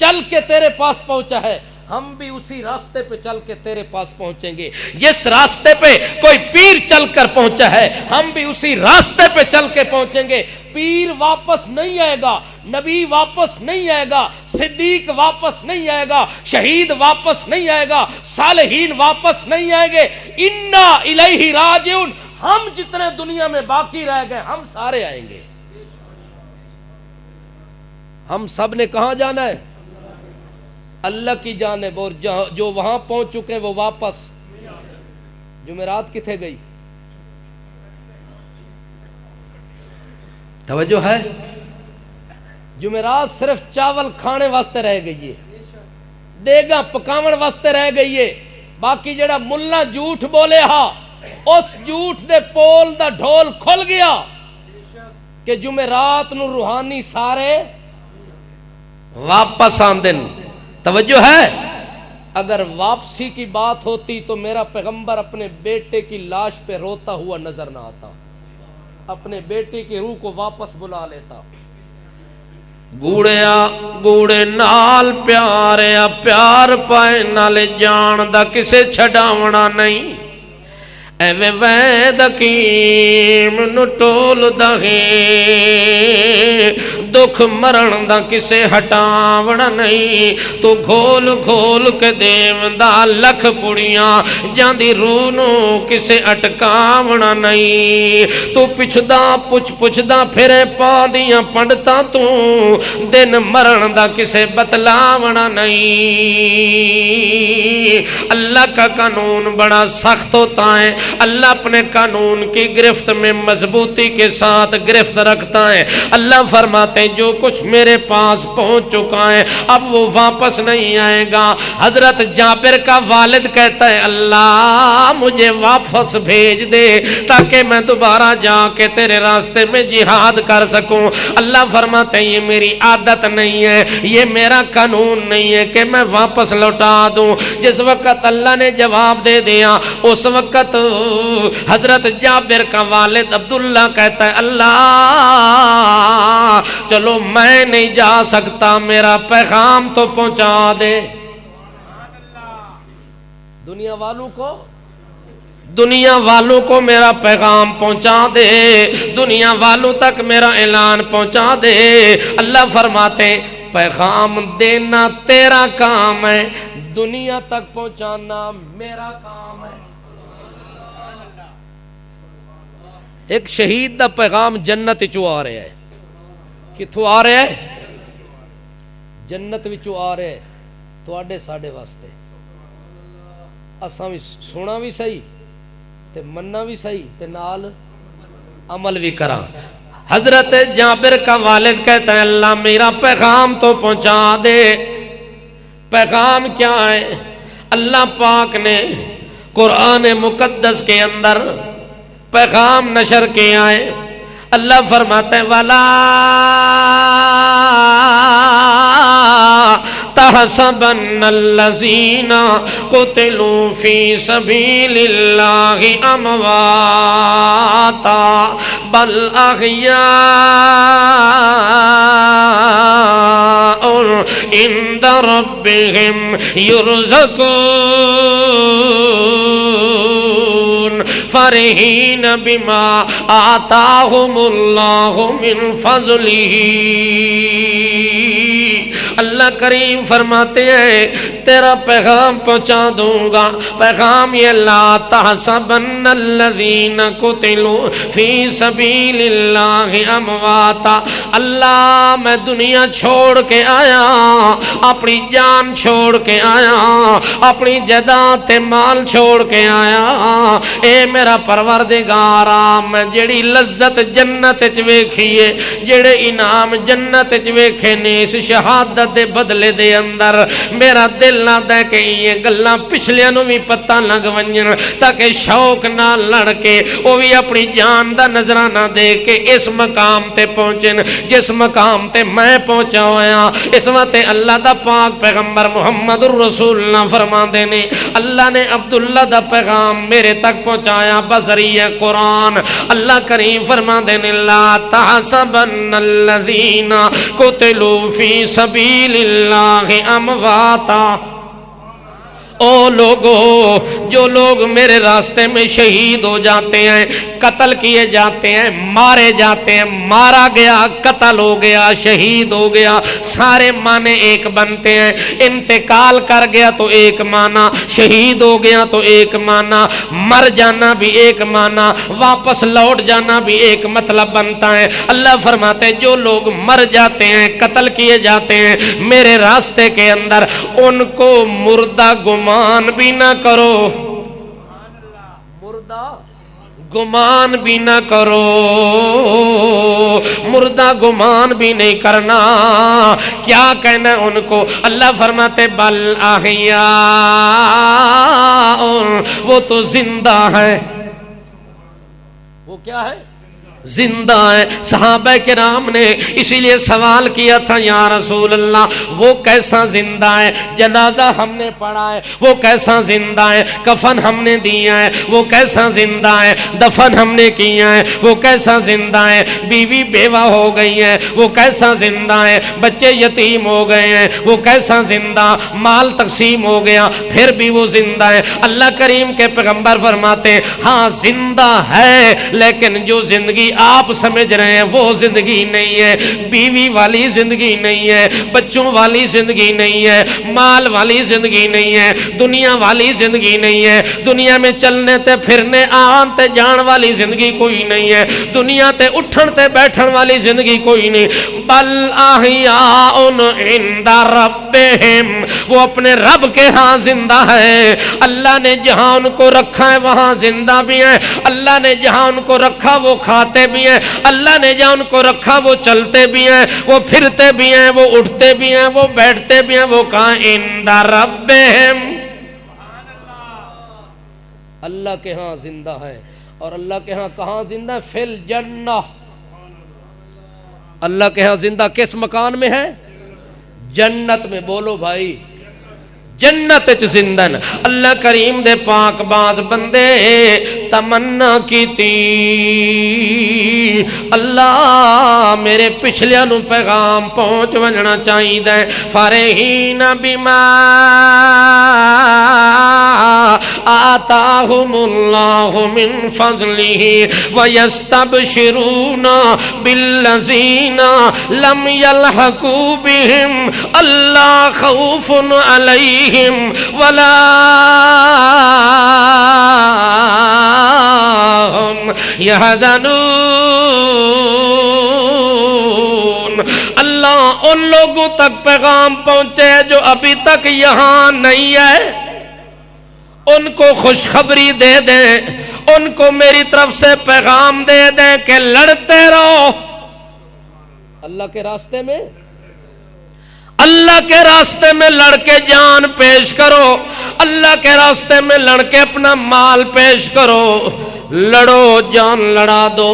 چل کے تیرے پاس پہنچا ہے، ہم بھی اسی راستے پہ چل کے تیرے پاس پہنچیں گے. جس راستے پہ کوئی پیر چل کر پہنچا ہے، ہم بھی اسی راستے پہ چل کے پہنچیں گے. پیر واپس نہیں آئے گا، نبی واپس نہیں آئے گا، صدیق واپس نہیں آئے گا، شہید واپس نہیں آئے گا، صالحین واپس نہیں آئیں گے. انا الیہ راجعون. ہم جتنے دنیا میں باقی رہ گئے ہم سارے آئیں گے. ہم سب نے کہاں جانا ہے؟ اللہ کی جانب. اور جو وہاں پہنچ چکے ہیں وہ واپس. جمعرات کتنے گئی؟ توجہ ہے؟ جمعرات صرف چاول کھانے واسطے رہ گئی ہے، دیگا پکاون واسطے رہ گئی ہے. باقی جڑا ملا جھوٹ بولے ہا، اس جھوٹ دے پول دا ڈھول کھل گیا کہ جمعرات نو روحانی سارے واپس آندن. توجہ ہے؟ اگر واپسی کی بات ہوتی تو میرا پیغمبر اپنے بیٹے کی لاش پہ روتا ہوا نظر نہ آتا، اپنے بیٹے کی روح کو واپس بلا لیتا. گوڑیا گوڑے نال پیاریا پیار پائے نال جان دا کسے چھڈاونا نہیں. ایویں وید حکیم نو ٹول دہے دکھ مرن دا کسے ہٹاونا نہیں. تو گھول گھول کے دیوندا لکھ پڑیاں جاندی روح نو کسے اٹکاونا نہیں. تو پچھدا پچھدا پھرے پاندیاں پنڈتاں تو دن مرن دا کسے بتلاونا نہیں. اللہ کا قانون بڑا سخت ہوتا ہے. اللہ اپنے قانون کی گرفت میں مضبوطی کے ساتھ گرفت رکھتا ہے. اللہ فرماتے ہیں جو کچھ میرے پاس پہنچ چکا ہے اب وہ واپس نہیں آئے گا. حضرت جابر کا والد کہتا ہے اللہ مجھے واپس بھیج دے تاکہ میں دوبارہ جا کے تیرے راستے میں جہاد کر سکوں. اللہ فرماتے ہیں یہ میری عادت نہیں ہے، یہ میرا قانون نہیں ہے کہ میں واپس لوٹا دوں. جس وقت اللہ نے جواب دے دیا اس وقت حضرت جابر کا والد عبداللہ کہتا ہے اللہ چلو میں نہیں جا سکتا، میرا پیغام تو پہنچا دے. دنیا والوں کو میرا پیغام پہنچا دے، دنیا والوں تک میرا اعلان پہنچا دے. اللہ فرماتے پیغام دینا تیرا کام ہے، دنیا تک پہنچانا میرا کام ہے. ایک شہید دا پیغام جنت وچوں آ رہا ہے. کتھوں آ رہا ہے؟ جنت وچوں آ رہا ہے تواڈے ساڈے واسطے. اساں بھی سونا بھی صحیح تے مننا بھی صحیح تے نال عمل بھی کراں. حضرت جابر کا والد کہتا ہے اللہ میرا پیغام تو پہنچا دے. پیغام کیا ہے؟ اللہ پاک نے قرآن مقدس کے اندر پیغام نشر کیا ہے. اللہ فرماتے ہیں وَلَا تَحْسَبَنَّ الَّذِينَ قُتِلُوا فِي سَبِيلِ اللَّهِ أَمْوَاتًا بَلْ أَحْيَاءٌ عِندَ رَبِّهِمْ يُرْزَقُونَ فرحین بما آتاہم اللہ من فضلہ. اللہ کریم فرماتے ہیں تیرا پیغام پہنچا دوں گا. پیغام یہ لا تحسبن الذین قتلوا فی سبیل اللہ امواتا. اللہ میں دنیا چھوڑ کے آیا, اپنی جان چھوڑ کے آیا, اپنی جائیداد تے مال چھوڑ کے آیا. اے میرا پروردگارا, میں جڑی لذت جنت وچ ویکھیے, جڑے انعام جنت وچ ویکھے نے اس شہادت دے بدلے دے اندر, میرا دل نہ دے کہ یہ گلاں پچھلیاں نو بھی پتہ لگ ونجن, تاکہ شوق نہ لڑ کے وہ بھی اپنی جان دا نظرانہ دے کے اس مقام تے پہنچن جس مقام تے میں پہنچا ہویا. اس وقت اللہ دا پاک پیغمبر محمد الرسول اللہ فرما دے نے, اللہ نے عبداللہ دا پیغام میرے تک پہنچایا بذریعہ قرآن. اللہ کریم فرما دے نے لا تحسبن الذین قتلوا فی سبیل اللہ امواتا. او لوگو, جو لوگ میرے راستے میں شہید ہو جاتے ہیں, قتل کیے جاتے ہیں, مارے جاتے ہیں, مارا گیا, قتل ہو گیا, شہید ہو گیا, سارے معنی ایک بنتے ہیں. انتقال کر گیا تو ایک معنی, شہید ہو گیا تو ایک معنی, مر جانا بھی ایک معنی, واپس لوٹ جانا بھی ایک مطلب بنتا ہے. اللہ فرماتے ہیں جو لوگ مر جاتے ہیں, قتل کیے جاتے ہیں میرے راستے کے اندر, ان کو مردہ گمان بھی نہ کرو, مردہ گمان بھی نہ کرو, مردہ گمان بھی نہیں کرنا. کیا کہنا ان کو؟ اللہ فرماتے بل احیاء, وہ تو زندہ ہے. وہ کیا ہے؟ زندہ ہے. صحابہ کرام نے اسی لیے سوال کیا تھا یا رسول اللہ وہ کیسا زندہ ہے؟ جنازہ ہم نے پڑھا ہے, وہ کیسا زندہ ہے؟ کفن ہم نے دیا ہے, وہ کیسا زندہ ہے؟ دفن ہم نے کیا ہے, وہ کیسا زندہ ہے؟ بیوی بیوہ ہو گئی ہے, وہ کیسا زندہ ہے؟ بچے یتیم ہو گئے ہیں, وہ کیسا زندہ؟ مال تقسیم ہو گیا پھر بھی وہ زندہ ہے. اللہ کریم کے پیغمبر فرماتے ہیں ہاں زندہ ہے, لیکن جو زندگی آپ سمجھ رہے ہیں وہ زندگی نہیں ہے, بیوی والی زندگی نہیں ہے, بچوں والی زندگی نہیں ہے, مال والی زندگی نہیں ہے, دنیا والی زندگی نہیں ہے, دنیا میں چلنے تے پھرنے آن تے جان والی زندگی کوئی نہیں ہے, دنیا تے اٹھن تے بیٹھن والی زندگی کوئی نہیں. بل احیاء عند ربہم, وہ اپنے رب کے ہاں زندہ ہے. اللہ نے جہاں ان کو رکھا ہے وہاں زندہ بھی ہیں, اللہ نے جہاں ان کو رکھا وہ کھاتے بھی ہیں, اللہ نے جہاں ان کو رکھا وہ چلتے بھی ہیں, وہ پھرتے بھی ہیں, وہ اٹھتے بھی ہیں, وہ بیٹھتے بھی ہیں. وہ کہاں؟ عند ربہم, اللہ کے ہاں زندہ ہے. اور اللہ کے ہاں کہاں زندہ ہے؟ فی الجنہ. اللہ کے ہاں زندہ کس مکان میں ہے؟ جنت میں. بولو بھائی, جنت وچ زندہ. اللہ کریم دے پاک باز بندے تمنا کیتی اللہ میرے پچھلیاں نو پیغام پہنچ ونجنا چاہیے. فرحین بما آتاہم اللہ من فضلہ ویستبشرون بالذین لم یلحقوا بہم اللہ خوف علیہم ولا ہم یحزنون. اللہ ان لوگوں تک پیغام پہنچے جو ابھی تک یہاں نہیں ہے, ان کو خوشخبری دے دیں, ان کو میری طرف سے پیغام دے دیں کہ لڑتے رہو اللہ کے راستے میں, اللہ کے راستے میں لڑ کے جان پیش کرو, اللہ کے راستے میں لڑ کے اپنا مال پیش کرو. لڑو, جان لڑا دو,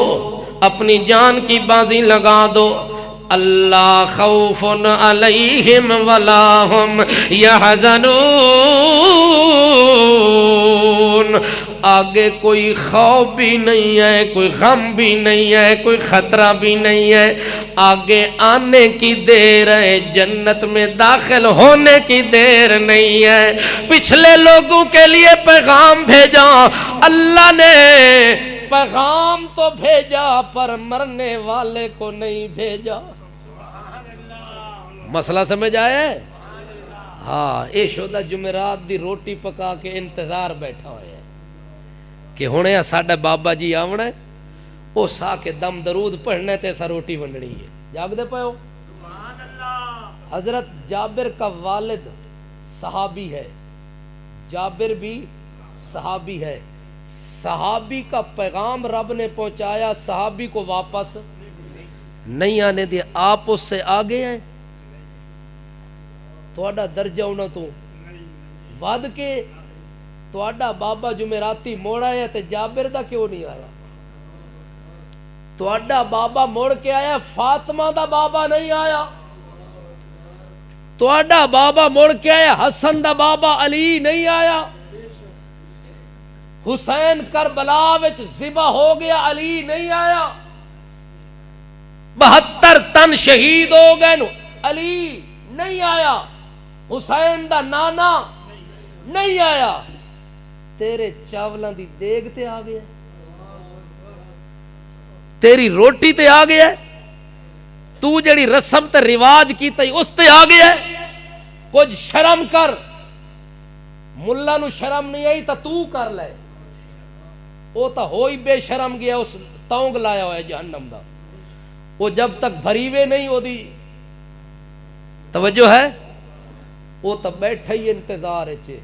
اپنی جان کی بازی لگا دو. اللہ خوف علیہم ولا ہم یحزنون. آگے کوئی خوف بھی نہیں ہے, کوئی غم بھی نہیں ہے, کوئی خطرہ بھی نہیں ہے. آگے آنے کی دیر ہے, جنت میں داخل ہونے کی دیر نہیں ہے. پچھلے لوگوں کے لیے پیغام بھیجا اللہ نے, پیغام تو بھیجا پر مرنے والے کو نہیں بھیجا. مسئلہ سمجھ آیا ہے؟ ہاں یہ شودا جمعرات دی روٹی پکا کے انتظار بیٹھا ہوا ہے کہ ہونے ساڈا بابا جی آونا ہے وہ سا کے دم درود پڑھنا تے ایسا روٹی ونڈنی ہے. جاگ دے پاؤ. حضرت جابر کا والد صحابی ہے, جابر بھی صحابی ہے. صحابی کا پیغام رب نے پہنچایا, صحابی کو واپس نہیں آنے دیا. آپ اس سے آگے ہیں, تھوڑا درجہ ہونا تو ود کے تھوڑا بابا جمعراتی موڑ آیا تے جابر دا کیوں نہیں آیا؟ تھوڑا بابا موڑ کے آیا, فاطمہ دا بابا نہیں آیا. تھوڑا بابا موڑ کے آیا, حسن دا بابا علی نہیں آیا. حسین کربلا وچ ذبح ہو گیا, علی نہیں آیا. 72 تن شہید ہو گئے, علی نہیں آیا. حسین دا نانا نہیں آیا. تیرے چاولاں دی دیگ تے آ گیا, تیری روٹی تے آ گیا, تو جڑی رسم تے رواج کیتا اس تے آ گیا. کچھ شرم کر, ملا نو شرم نہیں آئی تو کر لے. وہ تو ہوئی بے شرم گیا, اس تونگ لایا ہوا ہے جہنم دا. وہ جب تک بھریوے نہیں ہو دی توجہ ہے, وہ تو بیٹھا ہی انتظار ہے.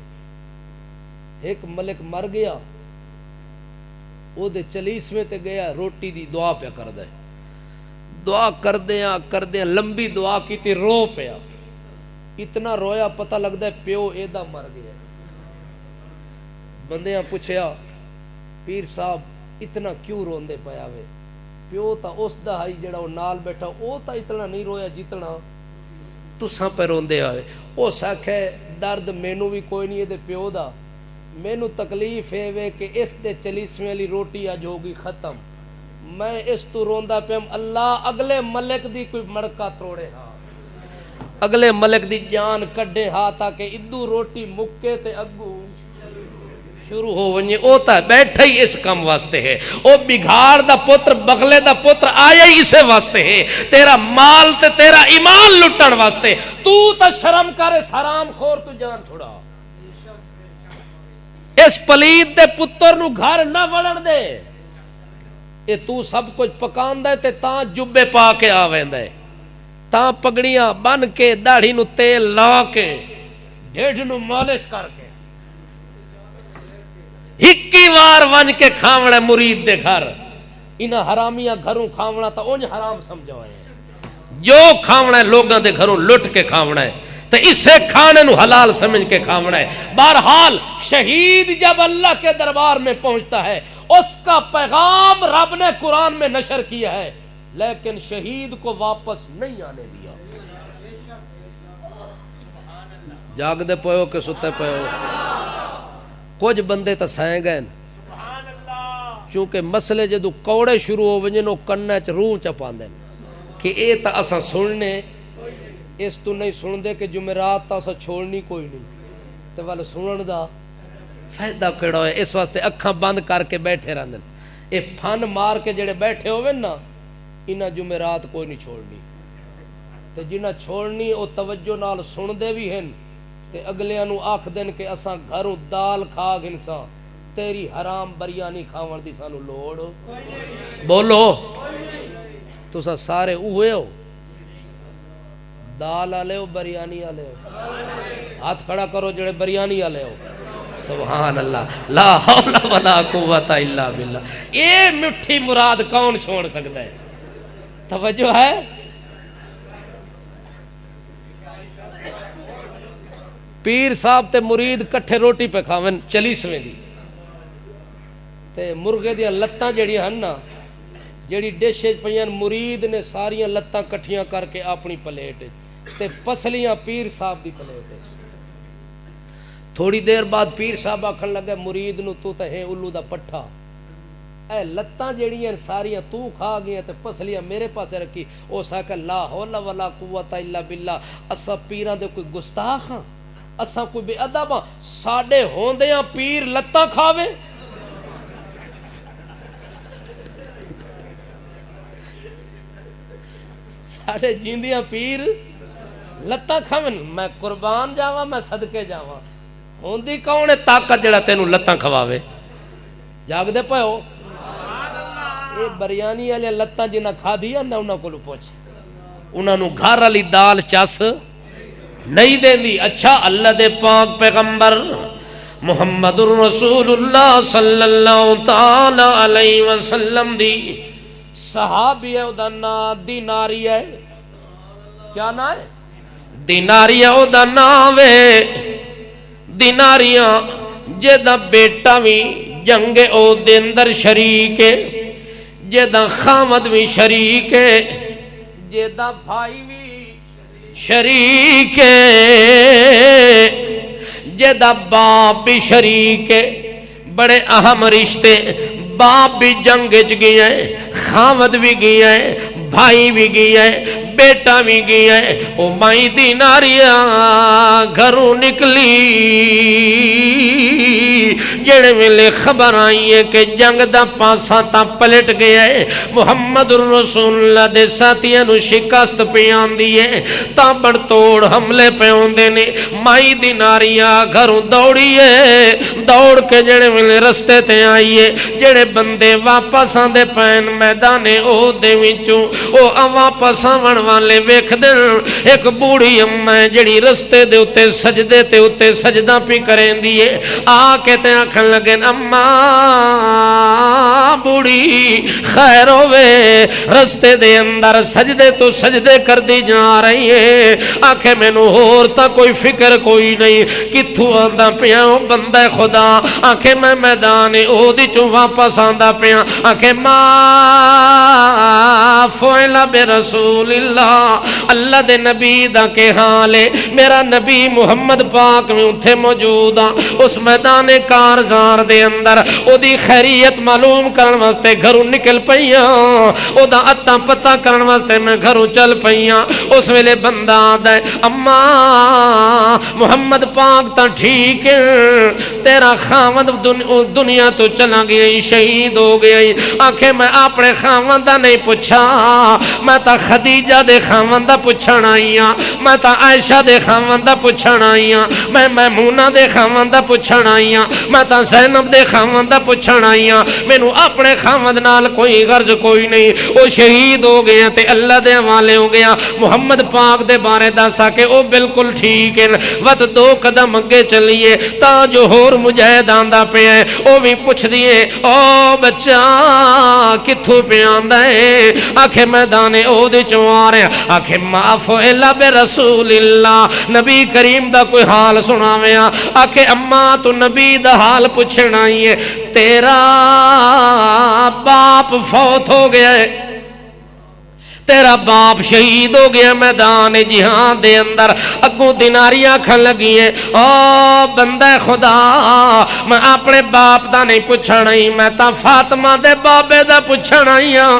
ایک ملک مر گیا, وہ دے 40ویں تے گیا, روٹی دی دعا پہ کر دے. دعا کردیاں لمبی دعا کی تے رو پیا. اتنا رویا پتہ لگدا ہے پیو ایدا مر گیا. بندیاں پوچھیا پیر صاحب اتنا کیوں روندے پیا وے؟ پیو تا اس دا ہائی جڑا وہ نال بیٹھا, وہ تا اتنا نہیں رویا جتنا تساں پہ روندے آئے. وہ سکھ ہے درد مینوں بھی کوئی نہیں ہے دے پیو دا, مینوں تکلیف ہے وے کہ اس دے 40ویں والی روٹی اج ہوگی ختم. میں اس تو روندا پیم, اللہ اگلے ملک دی کوئی مڑکا توڑے ہاں, اگلے ملک دی جان کڈے ہاں, تاکہ ادو روٹی مکے تے اگو شروع ہو ونجے. او تا بیٹھا ہی اس کام واسطے ہے. او بگھاڑ دا پتر بغلے دا پتر آیا ہی اسے واسطے ہے, تیرا مال تے تیرا ایمان لٹن واسطے. تو تا شرم کرے حرام خور, تو جان چھڑا. اس پلید دے پتر نو گھر نہ وڑن دے. اے تو سب کچھ پکاندا ہے تے تاں جبے پا کے آ ویندا ہے, تاں پگڑیاں بن کے, داڑھی نو تیل لا کے, ڈھڈ نو مالش کر کے, ہکی وار ون کے کھاونا مرید دے گھر. انہاں حرامیاں گھروں کھاونا تا اونج حرام سمجھا ہے. جو کھاونا ہے لوگاں دے گھروں لٹ کے کھاونا ہے, تو اسے کھانے نو حلال سمجھ کے کھاونا ہے. بہرحال شہید جب اللہ کے دربار میں پہنچتا ہے, اس کا پیغام رب نے قرآن میں نشر کیا ہے, لیکن شہید کو واپس نہیں آنے دیا. جاگ دے پئے ہو کہ ستے پئے ہو؟ کچھ بندے تو سائیں گئے, چونکہ مسئلے جدو کوڑے شروع ہو ونجن, وہ کنے چ روح چ پاندے کہ اے تا اساں سننے, اس تو نہیں سن دے کہ جمعرات تا اساں چھوڑنی کوئی نہیں, تے والے سنن دا فائدہ کیڑا ہے. اس واسطے اکھاں بند کر کے بیٹھے رہندے. اے پھن مار کے جڑے بیٹھے ہوئے نا, انہاں جمعرات کوئی نہیں چھوڑنی, تے جنہاں چھوڑنی او توجہ نال سن دے بھی ہیں, تے اگلیاں نو آکھ دین کہ اساں گھروں دال کھا گنساں, تیری حرام بریانی کھاون دی سانو لوڑ. بولو تساں سارے اوہے ہو, دال والے ہو بریانی والے ہو؟ ہاتھ کھڑا کرو جڑے بریانی والے ہو. سبحان اللہ, لا حول ولا قوت الا باللہ. اے مٹھی مراد کون چھوڑ سکتا ہے؟ توجہ ہے. پیر صاحب تے مرید کٹھے روٹی پہ کھاون 40ویں دی, تے مرغے دیاں لتاں جڑیاں ہن نا, جڑی ڈش پئیاں, مرید نے ساریاں لتاں کٹھیاں کر کے اپنی پلیٹ تے پسلیاں پیر صاحب دی پلیٹ. تھوڑی دیر بعد پیر صاحب آکھن لگے مرید نو, تو تے ہے الو دا پٹھا, اے لتاں جڑیاں ساریاں تو کھا گئیاں تے پسلیاں میرے پاسے رکھی. او ساکھ لا حول ولا قوت الا باللہ. اساں پیراں دے کوئی گستاخ ہاں؟ اساں کوئی بے ادب ہاں؟ ساڈے ہوندیاں پیر لتاں کھاوے. ساڈے جیندیاں پیر لتاں کھاون میں قربان جاواں میں صدقے جاواں ہوندی کون ہے طاقت جڑا تینوں لتاں کھواوے جاگ دے پئے ہو اے بریانی والے لتاں جنہاں کھادی نہ انہاں کولوں پوچھ انہاں نو گھر والی دال چس نہیں دیندی اچھا اللہ دے پاک پیغمبر محمد الرسول اللہ صلی اللہ تعالی علیہ وسلم دی صحابی ہے دا نام دیناری ہے کیا نام ہے دیناریہ او دا نام ہے دیناریہ جیدہ بیٹا بھی جنگ او دے اندر شریک ہے جیدہ خامد بھی شریک ہے جیدہ بھائی بھی شریک ہے جیدہ باپ بھی شریک ہے بڑے اہم رشتے باپ بھی جنگ گیا ہے خامد بھی گیا ہے بھائی بھی گیا ہے بیٹا بھی گیا ہے او مائی دیناریہ گھروں نکلی جڑے ویلے خبر آئی ہے کہ جنگ دا پاسا تا پلٹ گیا ہے محمد الرسول اللہ دے ساتھیاں نو شکست پہ آندی ہے تابڑ توڑ حملے پہ ہوندے نے مائی دیناریہ گھروں دوڑی ہے دوڑ کے جڑے ویلے رستے تے آئی ہے جڑے بندے واپس آندے پین میدان او دے وچوں او واپس آون والے ویکھ دن ایک بوڑھی اماں جڑی رستے دے اتے سجدے تے اتے سجدہ پی کریں دیئے آ کے تے آکھن لگے اماں بوڑھی خیر ہوئے رستے دے اندر سجدے تو سجدے کر دی جا رہی ہے آکھے میں نو ہورتا کوئی فکر کوئی نہیں کتھو آندہ پیاں بندہ خدا آکھے میں میدان او دی چوں واپس آندہ پیاں آکھے ماں فعلا بے رسول اللہ دے نبی دا کے حالے میرا نبی محمد پاک میں اتھے موجود اس میدان کارزار دے اندر او دی خیریت معلوم کرن واسطے گھروں نکل پئیاں او دا اتا پتہ کرن واسطے میں گھروں چل پئیاں اس ویلے بندہ دے اماں محمد پاک تا ٹھیک ہے تیرا خامد دنیا تو چلا گیا شہید ہو گیا آنکھیں میں اپنے خامد دا نہیں پوچھا میں تا خدیجہ دے خامد دا پوچھن آئیاں میں تا عائشہ دے خامد دا پوچھن آئیاں میں میمونہ دے خامد دا پوچھن آئیاں میں تا زینب دے خامد دا پوچھن آئیاں میں نو اپنے خامد نال کوئی غرض کوئی نہیں وہ شہید ہو گیا تے اللہ دے حوالے ہو گیا محمد پاک دے بارے داسا کہ وہ بالکل ٹھیک ہے وقت دو قدم اگے چلیے تا جو ہور مجاہد آندا پہ ہے وہ بھی پوچھ دیئے او بچہ کتھو پہ آندا ہے آکھے میدان او دے چوارے آکھے معافو اللہ بے رسول اللہ نبی کریم دا کوئی حال سناویا آکھے اماں تو نبی دا حال پوچھنا ہی ہے تیرا باپ فوت ہو گیا ہے تیرا باپ شہید ہو گیا میدان جہان دے اندر اگوں دیناریاں کھن لگی ہیں او بندہ خدا میں اپنے باپ دا نہیں پوچھنا ہی میں تا فاطمہ دے بابے دا پوچھنا ہی ہاں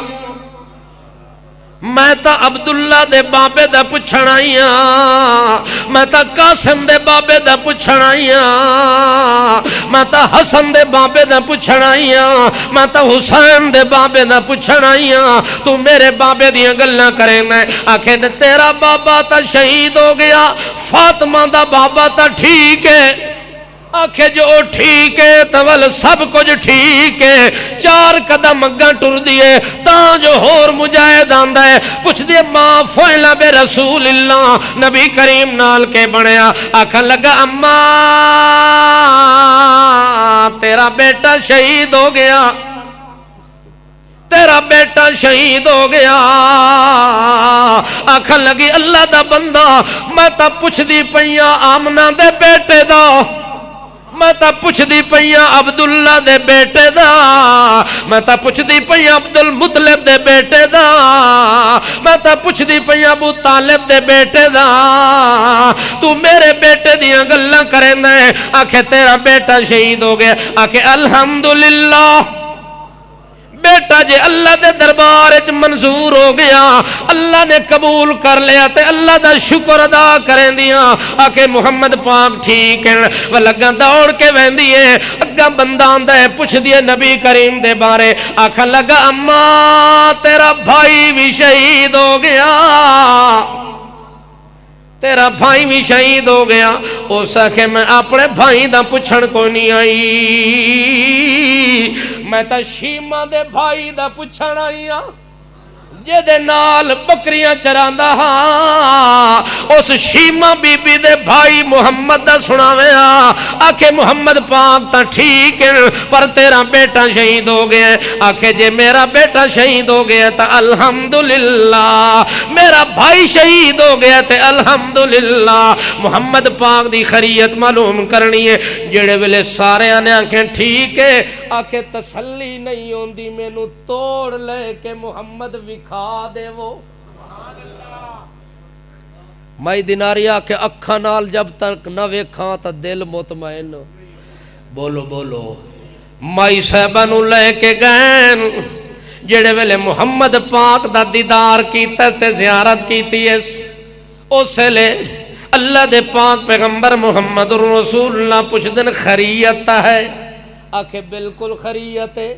میں تا عبداللہ دے بابے دا پوچھنا ہی ہاں میں تا قاسم دے بابے دا پوچھنا ہی ہاں میں تا حسن دے بابے دا پوچھنا ہی ہاں میں تا حسین دے بابے دا پوچھنا ہی ہاں تو میرے بابے دیاں گلاں کریں میں آکھے تیرا بابا تا شہید ہو گیا فاطمہ دا بابا تا ٹھیک ہے آکھے جو ٹھیک ہے تول سب کچھ ٹھیک ہے چار قدم اگاں ٹر دیئے تاں جو ہور مجاہد آندہ ہے پوچھ دیئے ماں فعلا بے رسول اللہ نبی کریم نال کے بڑھیا آکھا لگا اماں تیرا بیٹا شہید ہو گیا تیرا بیٹا شہید ہو گیا آکھا لگی اللہ دا بندہ میں تا پوچھ دی پئیاں آمنہ دے بیٹے دا میں تا پوچھ دی پئیاں عبداللہ دے بیٹے دا میں تا پوچھ دی پئیاں عبدالمطلب دے بیٹے دا میں تا پوچھ دی پئیاں ابو طالب دے بیٹے دا تو میرے بیٹے دیاں گلاں کریں دے آکھے تیرا بیٹا شہید ہو گیا آکھے الحمدللہ بیٹا جے اللہ دے دربار وچ منظور ہو گیا اللہ نے قبول کر لیا تے اللہ دا شکر ادا کریں دیاں آکے محمد پاک ٹھیک ہے وہ لگا دوڑ کے ویندی ہے اگا بندہ آندا ہے پوچھ دیے نبی کریم دے بارے آکھا لگا اماں تیرا بھائی بھی شہید ہو گیا تیرا بھائی بھی شہید ہو گیا. اس آخے میں اپنے بھائی دا پوچھن کو نہیں آئی, میں تا شیما دے بھائی دا پوچھن آئی ہاں جے نال بکریاں چراندا ہاں. اس شیما بی بی دے بھائی محمد دا سناویں آکھے محمد پاک تا ٹھیک ہے پر تیرا بیٹا شہید ہو گیا. آکھے جے میرا بیٹا شہید ہو گیا تا الحمدللہ, میرا بھائی شہید ہو گیا تے الحمدللہ. محمد پاک دی خیریت معلوم کرنی ہے. جڑے ویلے سارے نے آکھیں ٹھیک ہے, آکھے تسلی نہیں ہوندی مینوں توڑ لے کے محمد وکھا دے. وہ مائی دیناریا کے اکھاں نال جب تک نہ ویکھاں تا دل مطمئن. بولو بولو. مائی صاحبہ نو لے کے گئے جڑے ویلے محمد پاک دا دیدار کیتا تے زیارت کیتی اس لے اللہ دے پاک پیغمبر محمد رسول اللہ پوچھ دن خیریت ہے. آکھے بالکل خیریت ہے.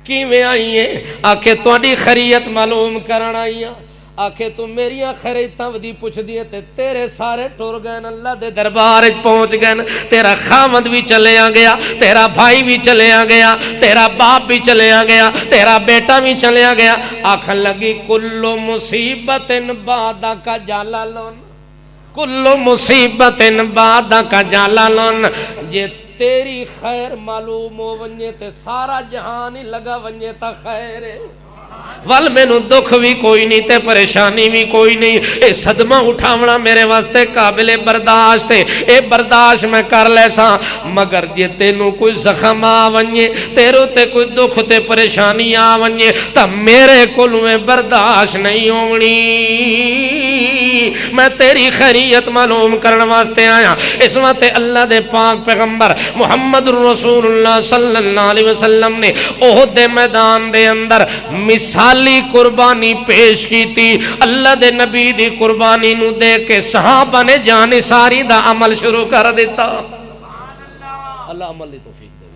کیویں آئی ہے؟ آکھے تواڈی خیریت معلوم کرن آئی ہاں. آکھے تو میریاں خیریتاں ودی پوچھ دیے تے تیرے سارے ٹر گئے اللہ دے دربار وچ پہنچ گئے. تیرا خاوند بھی چلیا گیا, تیرا بھائی بھی چلیا گیا, تیرا باپ بھی چلیا گیا, تیرا بیٹا بھی چلیا گیا. آکھن لگی کل مصیبت بعدک جلال, کل مصیبت بعدک جلال. جے تیری خیر معلوم ہو ونجے تے سارا جہان ہی لگا ونجے تا خیر ہے. ول مینوں دکھ بھی کوئی نہیں تے پریشانی بھی کوئی نہیں. اے صدمہ اٹھاونا میرے واسطے قابل برداشت ہے, اے برداشت میں کر لے ساں. مگر جے تینوں کوئی زخم آ ونجے, تیرو تے کوئی دکھ تے پریشانی آ ونجے تا میرے کولوں برداشت نہیں ہونی. میں تیری خیریت معلوم کرن واسطے آیا. اس وقت اللہ دے پاک پیغمبر محمد رسول اللہ صلی اللہ علیہ وسلم نے احد دے میدان دے اندر مثالی قربانی پیش کی تھی. اللہ دے نبی دی قربانی نو دیکھ کے صحابہ نے جانثاری دا عمل شروع کر دیتا. اللہ عمل دی توفیق دے.